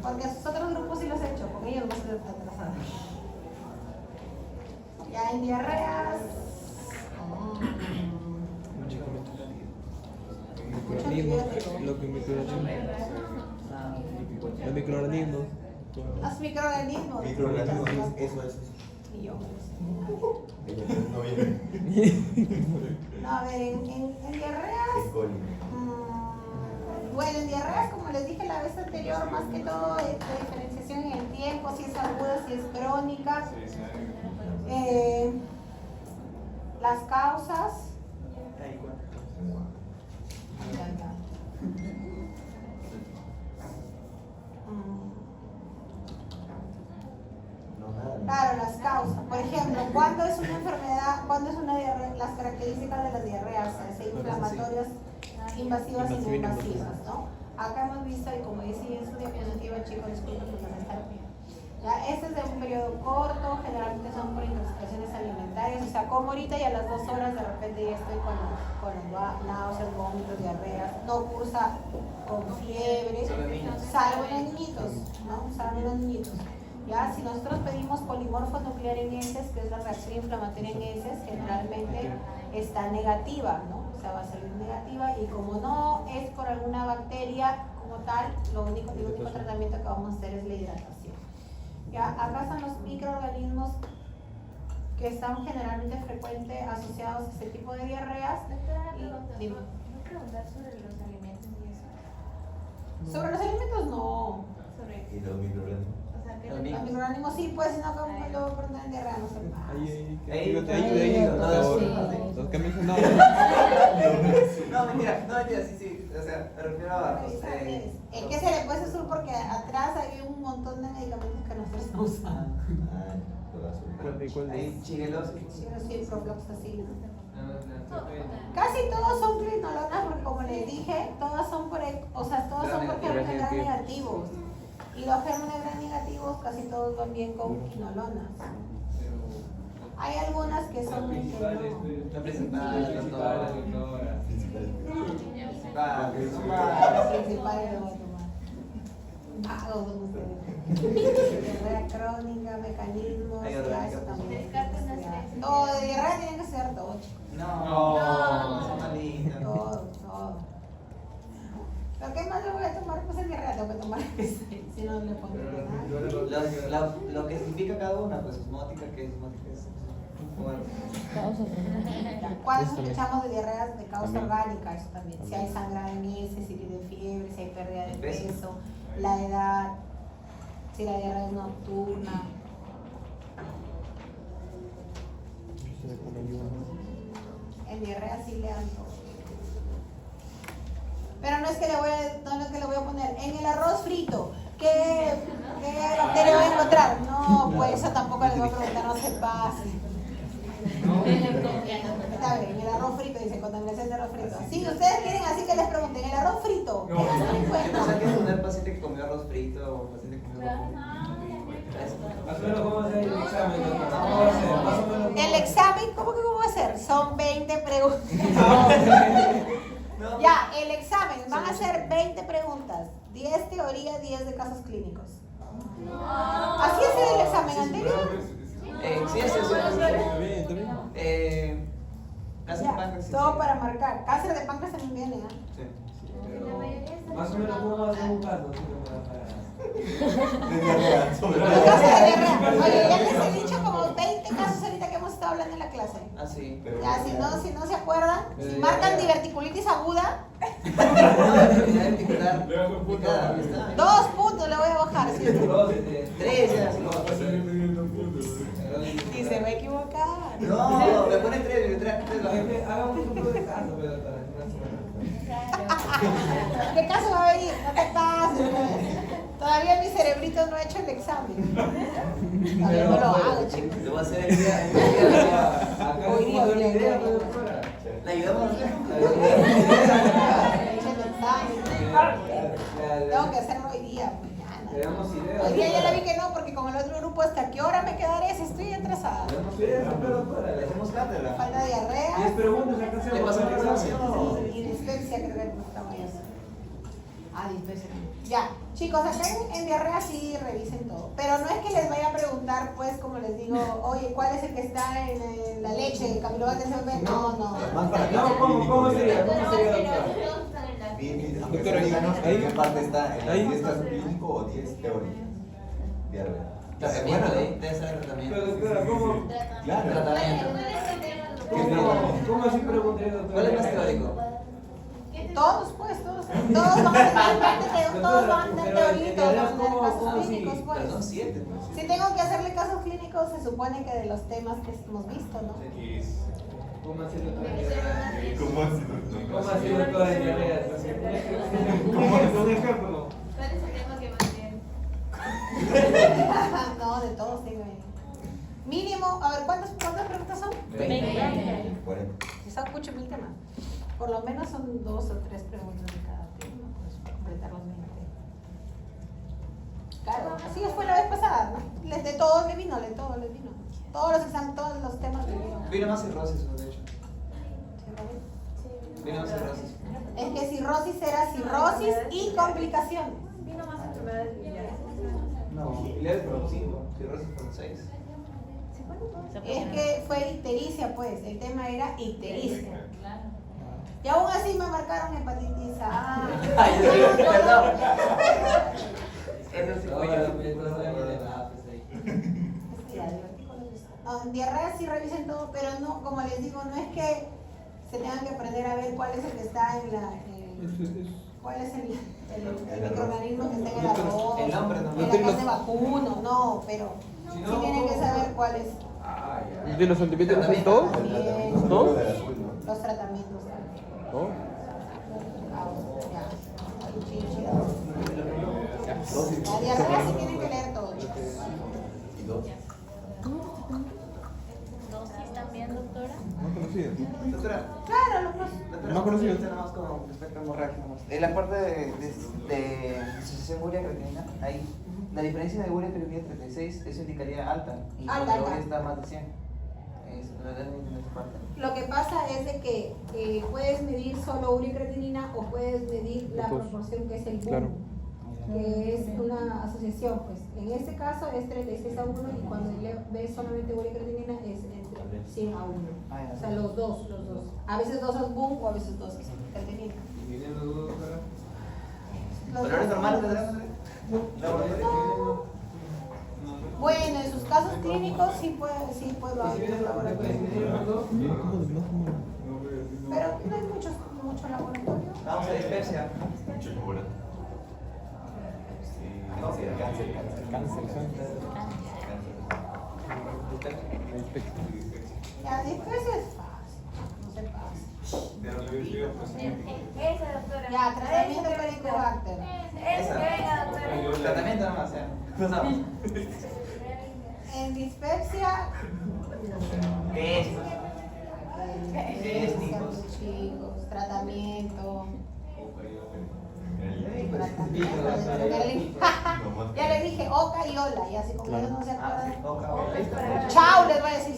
Porque a sus otros grupos sí los he hecho, con ellos no se les atrasada. Ya en diarreas. Los microorganismos. Los microorganismos. Eso es. Y yo. No viene. No, a ver, en diarreas. Es coli. Bueno, en diarreas, como les dije la vez anterior, más que todo es la diferenciación en el tiempo, si es aguda, si es crónica. Las causas. Claro, las causas. Por ejemplo, ¿cuándo es una enfermedad, cuándo es una diarrea? Las características de las diarreas, inflamatorias, invasivas y no invasivas, ¿no? Acá hemos visto, y como dice en su diapositiva, chicos, disculpen que nos está bien. Este es de un periodo corto, generalmente son por intoxicaciones alimentarias, o sea, como ahorita y a las 2 horas de repente ya estoy con náuseas, vómitos, diarreas, no cursa con fiebre, salvo en los niñitos, ¿no? Salvo en los niñitos. Ya, si nosotros pedimos polimorfo nuclear en heces, que es la reacción inflamatoria en heces, generalmente está negativa, ¿no? O sea, va a salir negativa, y como no es por alguna bacteria como tal, el único tratamiento que vamos a hacer es la hidratación. Ya, acá están los microorganismos que están generalmente frecuentes asociados a este tipo de diarreas. Dime. ¿No preguntar sobre los alimentos y eso? Sobre los alimentos no. Sobre, ¿Y los microorganismos? o sea, ¿qué Los le Los microorganismos sí, pues, si no, como luego preguntan diarrea, no sé más. Los que mencionaba. No, mentira, sí. O sea, me refiero a. Es que se le puede sur porque atrás hay un montón de medicamentos que nosotros estamos usando. ¿Cuál de? Hay chigelosis. Sí, profloxacina. Casi todos son quinolonas, porque como les dije, todas son por, todos son por gérmenes gram negativos. Y los gérmenes gram negativos casi todos van bien con quinolonas. Hay algunas que son que no. La principal, doctora. La principal es la vagos son ustedes. Diarrea crónica, mecanismos, ya eso también. Descarten las tres. Todo, de diarrea tienen que ser todo, chicos. No, son malitas. Todo. Lo que más le voy a tomar, pues es diarrea, tengo que tomar si no le pongo nada. Lo que significa cada una, pues osmótica, ¿qué es osmótica? Bueno. Cuando escuchamos de diarreas de causa orgánica, eso también. Si hay sangrado en heces, si tiene fiebre, si hay pérdida de peso, la edad, si la diarrea es nocturna. En diarrea sí le dan todo. Pero no es que le voy a poner en el arroz frito. ¿Qué bacteria voy a encontrar? No, pues eso tampoco les voy a preguntar, no se pase. Está bien, el arroz frito, dice, contaminación de arroz frito. Sí, ustedes quieren así que les pregunten, ¿el arroz frito? ¿Qué hacen en O cuenta? sea, que poner paciente que comió arroz frito o paciente que comió arroz frito. Más o menos, ¿cómo va a ser el examen, doctora? ¿Cómo va a ser? Más o menos. El examen, ¿cómo que cómo va a ser? Son 20 preguntas. No, Ya, el examen, van a ser 20 preguntas. 10 teoría, 10 de casos clínicos. ¿Así es el examen anterior? sí, cáncer de Ya, páncreas, sí, todo sí. para marcar. Cáncer de páncreas también viene, ¿ah? Sí. Más o menos, ¿cómo va a ser un caso? De diarrea, sobre El caso de diarrea. Oye, ya les he dicho como 20 casos ahorita que hemos estado hablando en la clase. Ah, sí. Ya, si no se acuerdan, si marcan diverticulitis aguda, Actividad articular. Le bajo el punto. Ahí está. 2 puntos le voy a bajar. ¿Sí? 3 ya. sí. Y se va a equivocar. No, me pone 3, me trae 3. Hagamos un poco de caso, doctora. ¿Qué caso va a venir? No te pases. Pues. Todavía mi cerebrito no ha hecho el examen. Todavía no lo hago, chicos. Lo voy a hacer el día. Acá Hoy día, le hoy día, idea, hoy día. doctora. ¿La ayudamos a hacer? He hecho el examen. Tengo que hacerlo hoy día, mañana. Le damos ideas. Hoy día ya le vi que no, porque con el otro grupo, ¿hasta qué hora me quedaré si estoy atrasada? Le damos ideas, doctora. Le hacemos cátedra. Falta de 10 diarrea preguntas, acá se Le paso el examen. y dispepsia, creo que no estamos eso. Ah, dispepsia. Ya, chicos, acá en diarrea sí revisen todo. Pero no es que les vaya a preguntar, pues, como les digo, oye, ¿cuál es el que está en la leche? ¿Capilobac de CB? No. Más para acá. No, ¿cómo sería? ¿Cómo sería, doctora? Doctora, Díganos ahí- en qué parte está, en ahí- el 10 caso clínico o 10 teórico. Diarrea. Tratamiento debe ser el tratamiento. Pero, doctora, ¿cómo? Claro. Tratamiento. ¿Cómo así preguntaría, doctora? ¿Cuál es más teórico? Todos, pues, todos van a tener parte de todos van a tener teoría y todos van a tener casos clínicos, pues. Pero son 7. Si tengo que hacerle casos clínicos, se supone que de los temas que hemos visto, ¿no? ¿Cómo así, doctora? ¿Cómo así? ¿Cómo así, doctora, en diarrea? Un ejemplo. ¿Cuál es el tema que más bien? No, de todos tengo ahí. Mínimo, a ver, ¿cuántas preguntas son? 20. 40. Si son mucho mil temas. Por lo menos son 2 o 3 preguntas de cada tema, pues, para completar los 20. Claro, así fue la vez pasada, ¿no? De todo le vino, Todos los exámenes, todos los temas le vino. Vino más cirrosis, de hecho. Vino más cirrosis. Es que cirrosis era cirrosis y complicaciones. Vino más enfermedades biliares. No, biliares fueron 5, cirrosis fueron 6. Es que fue ictericia, pues. El tema era ictericia. Claro. Y aún así me marcaron hepatitis A. Ay, perdón. Eso sí fue yo. No, en diarrea sí revisen todo, pero no, como les digo, no es que se tengan que aprender a ver cuál es el que está en la. ¿Cuál es el microorganismo que está en el arroz? El nombre, ¿no? En la carne vacuno, no, pero sí tienen que saber cuál es ¿De los antibióticos son todos? también ¿No? Del azul, ¿no? los tratamientos también. ¿No? La diarrea sí tienen que leer todo, chicos. Y 2. ¿Dosis también, doctora? Más conocido. Doctora, Claro, los más. doctora, Más conocido. nada más con respecto a hemorragia. En la parte de asociación urea-creatinina, ahí, la diferencia de urea-creatinina 36, eso indicaría alta. Y Alta, la urea alta. está más de 100. La verdad no entiendo esa parte. Lo que pasa es de que puedes medir solo urea y creatinina o puedes medir la Dos. proporción que es el boom, Claro. que es una asociación. Pues en este caso es 36 a 1 y cuando ves solamente urea y creatinina es entre 100 a 1. Ah, ya. O sea, los dos. A veces 2 es boom o a veces 2 es creatinina. ¿Y vienen los dos, doctora? Los ¿Valores dos. normales tendremos? Bueno, en sus casos clínicos sí puedo ¿Y si hacer vienen los laboratorio. los dos? Pero no hay mucho laboratorio. Vamos a dispepsia. Mucho cura. Cáncer. Ya, después es fácil, no se pasa. Esa doctora. Ya, tratamiento para Helicobacter. Venga, doctora. Tratamiento nomás, ya. No sabemos. En dispepsia, ¿Qué es? chicos, tratamiento. Ya les dije Oca y Ola, y así como ellos no se acuerdan. Chao, les voy a decir.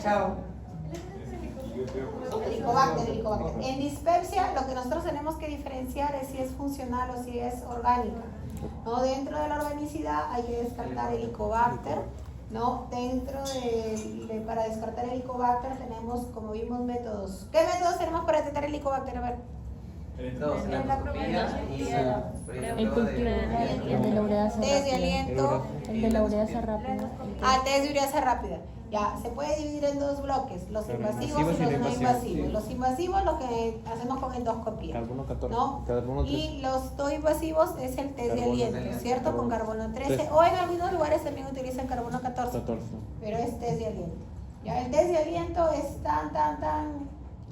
Chao. Helicobacter. En dispepsia, lo que nosotros tenemos que diferenciar es si es funcional o si es orgánica. ¿No? Dentro de la organicidad hay que descartar Helicobacter. ¿No? Dentro para descartar Helicobacter tenemos, como vimos, métodos. ¿Qué métodos tenemos para detectar Helicobacter? A ver. Dos, la endoscopía y El cultivo, el de la ureasa Test de rápida. aliento. El de la ureasa rápida. Test de ureasa rápida. Ya, se puede dividir en dos bloques, los invasivos y los no invasivos. Los invasivos lo que hacemos con endoscopía. Carbono 14. ¿No? Carbono 13. Y los no invasivos es el test de Carbono aliento, 13. ¿cierto? Con carbono 13. 13. O en algunos lugares también utilizan carbono 14. 14. Pero es test de aliento. Ya, el test de aliento es tan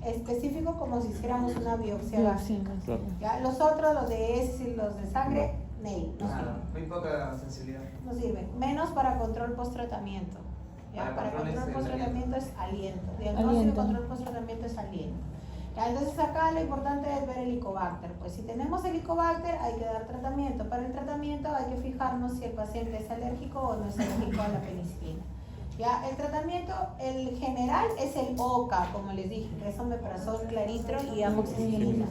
específico como si hiciéramos una biopsia gástrica. Claro. Ya, los otros, los de heces y los de sangre, no sirven. Muy poca sensibilidad. No sirven. Menos para control post-tratamiento. ¿Ya? Para Para control control es post-tratamiento es aliento. Diagnóstico y control post-tratamiento es aliento. Ya, entonces acá lo importante es ver Helicobacter. Pues si tenemos Helicobacter hay que dar tratamiento. Para el tratamiento hay que fijarnos si el paciente es alérgico o no es alérgico a la penicilina. Ya, el tratamiento, el general es el OCA, como les dije, que es omeprazol, claritro y amoxicilina.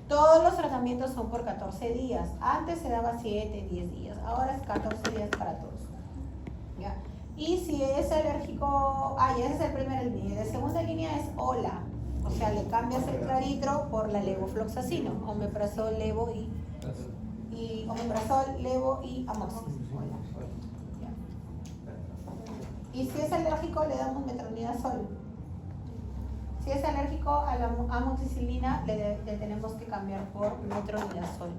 Todos los tratamientos son por 14 días. Antes se daba 7, 10 días. Ahora es 14 días para todos. ¿Ya? Y si es alérgico, ya ese es el primer línea. De segunda línea es OLA. O sea, le cambias el claritro por la levofloxacino. Omeprazol, levo y omeprazol, levo y amoxicilina. Y si es alérgico, le damos metronidazol. Si es alérgico a la amoxicilina, le tenemos que cambiar por metronidazol.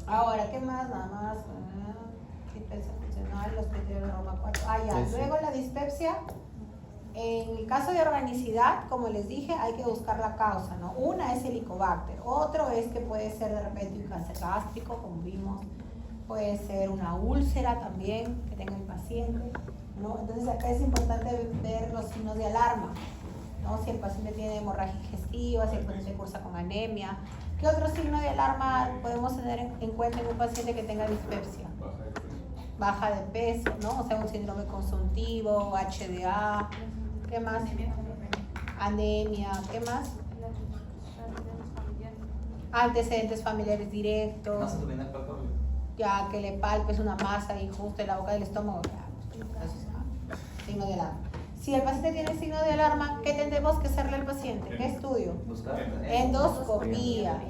Ahora, ¿qué más? Nada más. Dispepsia funcional, los criterios de Roma 4. Ya. Eso. Luego la dispepsia. En el caso de organicidad, como les dije, hay que buscar la causa, ¿no? Una es Helicobacter. Otro es que puede ser de repente un cáncer gástrico, como vimos. Puede ser una úlcera también que tenga el paciente, ¿no? Entonces acá es importante ver los signos de alarma, ¿no? Si el paciente tiene hemorragia digestiva, si el paciente cursa con anemia. ¿Qué otro signo de alarma podemos tener en cuenta en un paciente que tenga dispepsia? Baja de peso, ¿no? O sea, un síndrome consuntivo, HDA, ¿qué más? Anemia, ¿qué más? Antecedentes familiares directos. Masa abdominal palpable. Ya que le palpes una masa y justo en la boca del estómago, ya, eso es signo de alarma. Si el paciente tiene signo de alarma, ¿qué tendremos que hacerle al paciente? ¿Qué estudio? Buscar. Endoscopía.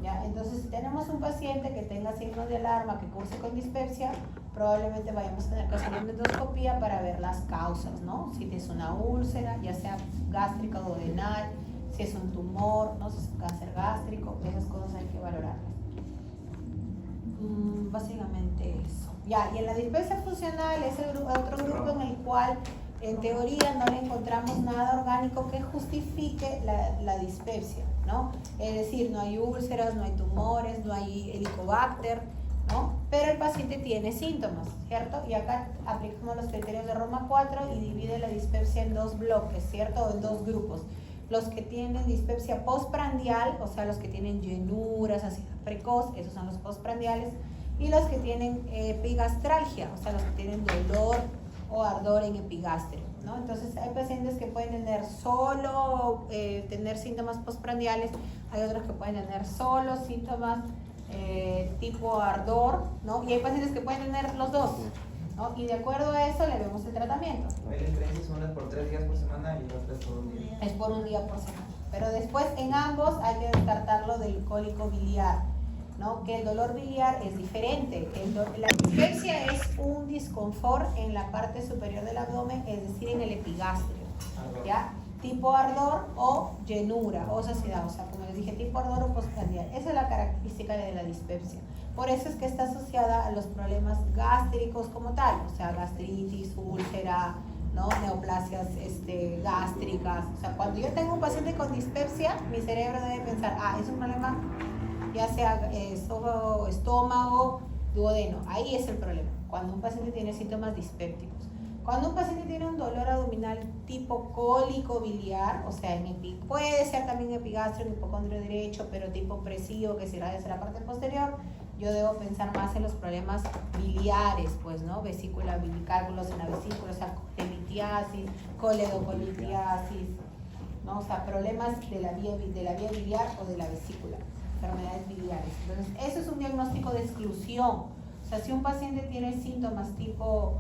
¿Ya? Entonces, si tenemos un paciente que tenga signos de alarma, que curse con dispepsia, probablemente vayamos a tener que hacer una endoscopía para ver las causas, ¿no? Si es una úlcera, ya sea gástrica o duodenal, si es un tumor, ¿no? Si es un cáncer gástrico, esas cosas hay que valorarlas. Básicamente eso. Ya, y en la dispepsia funcional es otro grupo en el cual en teoría no le encontramos nada orgánico que justifique la dispepsia, ¿no? Es decir, no hay úlceras, no hay tumores, no hay Helicobacter, ¿no? Pero el paciente tiene síntomas, ¿cierto? Y acá aplicamos los criterios de Roma 4 y divide la dispepsia en dos bloques, ¿cierto? O en dos grupos. Los que tienen dispepsia postprandial, o sea, los que tienen llenuras, ansiedad precoz, esos son los postprandiales, y los que tienen epigastralgia, o sea, los que tienen dolor o ardor en epigastrio, ¿no? Entonces, hay pacientes que pueden tener solo tener síntomas postprandiales, hay otros que pueden tener solo síntomas tipo ardor, ¿no? Y hay pacientes que pueden tener los dos, ¿no? Y de acuerdo a eso le vemos el tratamiento. Hay diferencias, unas por 3 días por semana y otras por un día. Es por un día por semana. Pero después en ambos hay que descartarlo del cólico biliar, ¿no? Que el dolor biliar es diferente. La dispepsia es un disconfort en la parte superior del abdomen, es decir, en el epigastrio, ¿ya? Tipo ardor o llenura o saciedad, o sea, como les dije, tipo ardor o postprandial. Esa es la característica de la dispepsia. Por eso es que está asociada a los problemas gástricos como tal, o sea, gastritis, úlcera, ¿no? Neoplasias gástricas. O sea, cuando yo tengo un paciente con dispepsia, mi cerebro debe pensar, es un problema ya sea estómago, duodeno. Ahí es el problema, cuando un paciente tiene síntomas dispépticos. Cuando un paciente tiene un dolor abdominal tipo cólico biliar, o sea, puede ser también epigastrio, en hipocondrio derecho, pero tipo opresivo, que será desde la parte posterior, yo debo pensar más en los problemas biliares, pues, ¿no? Vesícula, cálculos en la vesícula, o sea, colitiasis, coledocolitiasis, ¿no? O sea, problemas de la vía biliar o de la vesícula, enfermedades biliares. Entonces, eso es un diagnóstico de exclusión. O sea, si un paciente tiene síntomas tipo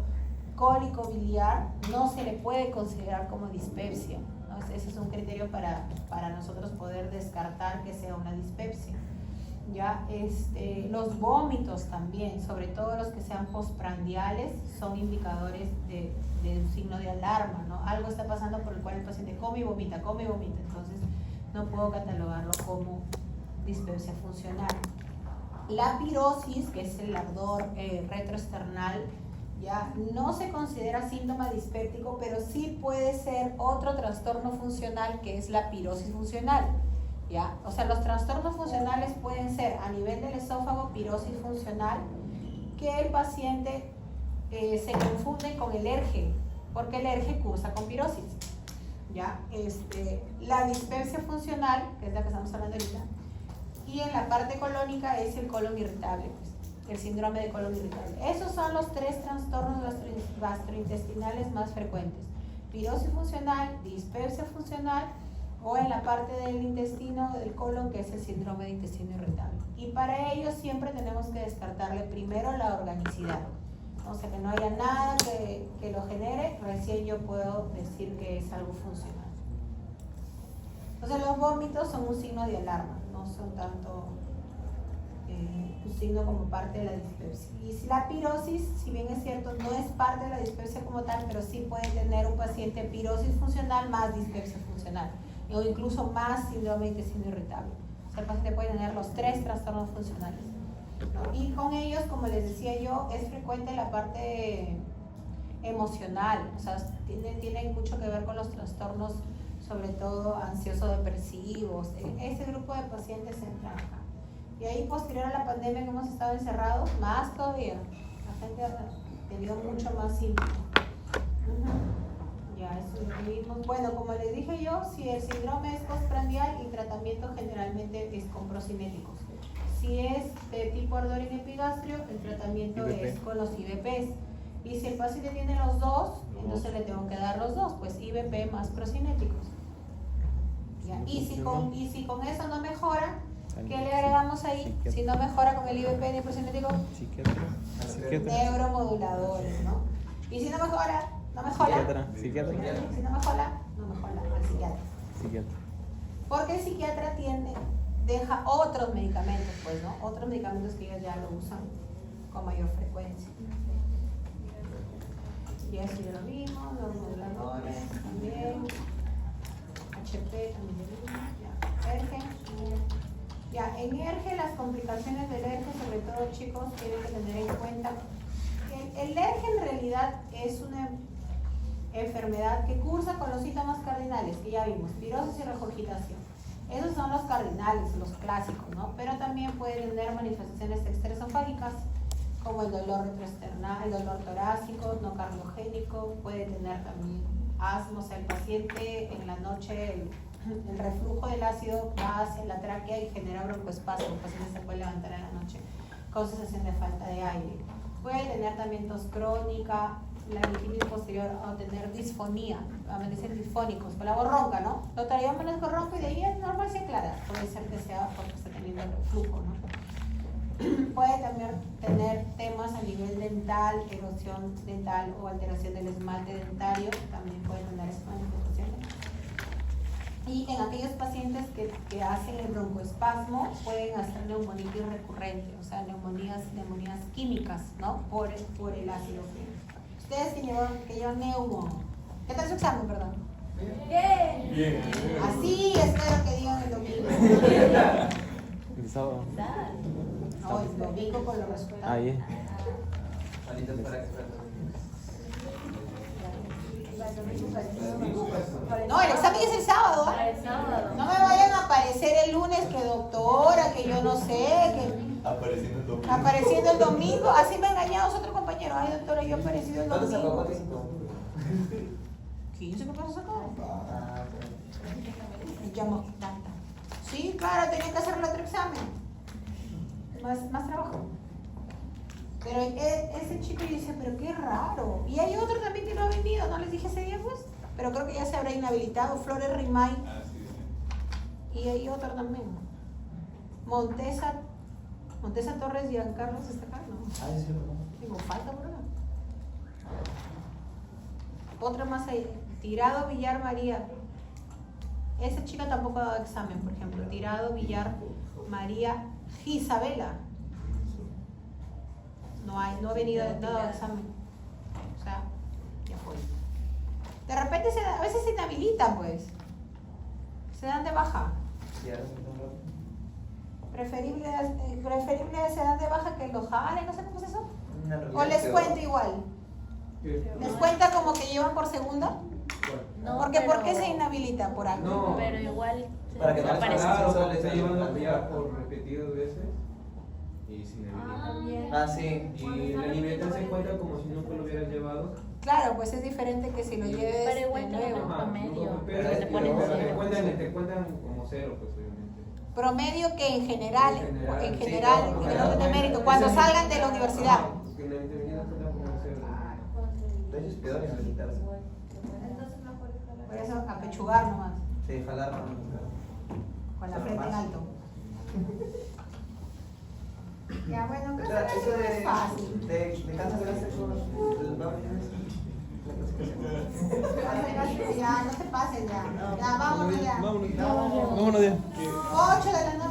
cólico biliar, no se le puede considerar como dispepsia, ¿no? Ese es un criterio para nosotros poder descartar que sea una dispepsia. Ya, los vómitos también, sobre todo los que sean postprandiales, son indicadores de un signo de alarma, ¿no? Algo está pasando por el cual el paciente come y vomita, entonces no puedo catalogarlo como dispepsia funcional. La pirosis, que es el ardor retroesternal, ya no se considera síntoma dispéptico, pero sí puede ser otro trastorno funcional, que es la pirosis funcional. ¿Ya? O sea, los trastornos funcionales pueden ser a nivel del esófago, pirosis funcional, que el paciente se confunde con el ERGE, porque el ERGE cursa con pirosis. ¿Ya? La dispepsia funcional, que es la que estamos hablando ahorita, y en la parte colónica es el colon irritable, pues, el síndrome de colon irritable. Esos son los 3 trastornos gastrointestinales más frecuentes: pirosis funcional, dispepsia funcional, o en la parte del intestino, del colon, que es el síndrome de intestino irritable. Y para ello siempre tenemos que descartarle primero la organicidad, ¿no? O sea, que no haya nada que lo genere, recién yo puedo decir que es algo funcional. Entonces los vómitos son un signo de alarma, no son tanto un signo como parte de la dispepsia. Y si la pirosis, si bien es cierto, no es parte de la dispepsia como tal, pero sí puede tener un paciente pirosis funcional más dispepsia funcional, o incluso más síndrome de intestino irritable. O sea, el paciente puede tener los 3 trastornos funcionales, ¿no? Y con ellos, como les decía yo, es frecuente la parte emocional, o sea, tienen mucho que ver con los trastornos, sobre todo ansioso-depresivos. Ese grupo de pacientes entra acá. Y ahí, posterior a la pandemia, que hemos estado encerrados, más todavía. La gente ha tenido mucho más síntomas. Ya, eso es lo que vimos. Bueno, como les dije yo, si el síndrome es postprandial, el tratamiento generalmente es con procinéticos. Si es de tipo ardor en epigastrio, el tratamiento es con los IVPs. Y si el paciente tiene los dos, entonces le tengo que dar los dos, pues IVP más procinéticos. ¿Ya? Y si con eso no mejora, ¿qué le agregamos ahí? Si no mejora con el IVP ni el procinético, neuromoduladores, ¿no? Y si no mejora, Psiquiatra. Si no mejora, al psiquiatra. Porque el psiquiatra deja otros medicamentos, pues, ¿no? Otros medicamentos que ellos ya lo usan con mayor frecuencia. Y eso ya lo vimos, los moduladores también, HP también lo vimos, ya, ERGE. Ya, en ERGE, las complicaciones del ERGE, sobre todo, chicos, tienen que tener en cuenta que el ERGE en realidad es una enfermedad que cursa con los síntomas cardinales que ya vimos: pirosis y regurgitación. Esos son los cardinales, los clásicos, ¿no? Pero también puede tener manifestaciones extraesofágicas, como el dolor retroesternal, el dolor torácico, no cardiogénico. Puede tener también asma, o sea, el paciente en la noche, el reflujo del ácido va hacia la tráquea y genera broncoespasmo. El paciente se puede levantar en la noche con sensación de falta de aire. Puede tener también tos crónica, la gingivitis posterior, o tener disfonía, amanecer disfónicos, con la voz ronca, ¿no? Doctora, yo amanezco ronco y de ahí es normal, se aclara. Puede ser que sea porque está teniendo reflujo, ¿no? Puede también tener temas a nivel dental, erosión dental o alteración del esmalte dentario, también puede tener esas manifestaciones. Y en aquellos pacientes que hacen el broncoespasmo, pueden hacer neumonitis recurrente, o sea, neumonías químicas, ¿no? Por el ácido frío. Ustedes que llevan neumo, ¿qué tal su examen, perdón? Bien. Así espero que digan el domingo. El sábado. No, el domingo con los resultados. Ahí. Manitas para expertos. No, el examen es el sábado. ¿Ah? Para el sábado. No me vayan a aparecer el lunes que doctora, que yo no sé, que Apareciendo el domingo. apareciendo el domingo. Así me engañados otros compañeros. Ay, doctora, yo he aparecido el ¿Cuánto sacó? domingo. ¿Cuánto sacó? 15, ¿qué pasa sacó? Ah, Llamo tanta. Sí, claro, tenía que hacer el otro examen. Más trabajo. Pero ese chico yo decía, pero qué raro. Y hay otro también que no ha venido, ¿no les dije ese día pues? Pero creo que ya se habrá inhabilitado, Flores Rimay. Ah, sí, sí. Y hay otro también. Montesa Torres Giancarlo está acá, ¿no? ah, sí, perdón. Digo, falta por acá. Otra más ahí. Tirado Villar María. Esa chica tampoco ha dado examen, por ejemplo. Tirado Villar María Isabela. No ha venido, no ha dado examen. O sea, ya fue. De repente a veces se inhabilitan, pues. Se dan de baja. Sí, ahora se toma. Preferible se dan de baja que los jalen, no sé cómo es eso. Una O realidad les peor. cuenta igual. Les cuenta como que llevan por segunda. No, Porque ¿por qué pero- se inhabilita? Por algo. No. Pero igual Para que no les aparece. pase. Claro, Solo porque está está llevando llevando ya plata. por repetidas veces y sin habilitar. Ah, sí. Y la libertad se cuenta como si nunca lo hubieras llevado. Claro, pues es diferente que si lo lleves Pero igual de te nuevo. lo promedio, Pero que te ponen te cero. cuentan como cero, pues obviamente. Promedio que en general, En en general. general, Sí, en el claro. orden de mérito, cuando salgan de la universidad. Ajá, porque en la intervenida cuenta como cero. De hecho es peor inhabilitarse. Por eso apechugar nomás, Sí, jalar. con la Pero frente en más. alto. Ya, bueno, creo Otra, que eso eso es fácil. de cáncer de sexo, va a venir Ya, no te pases ya. Ya, vámonos ya. Vámonos ya. 8 de la noche.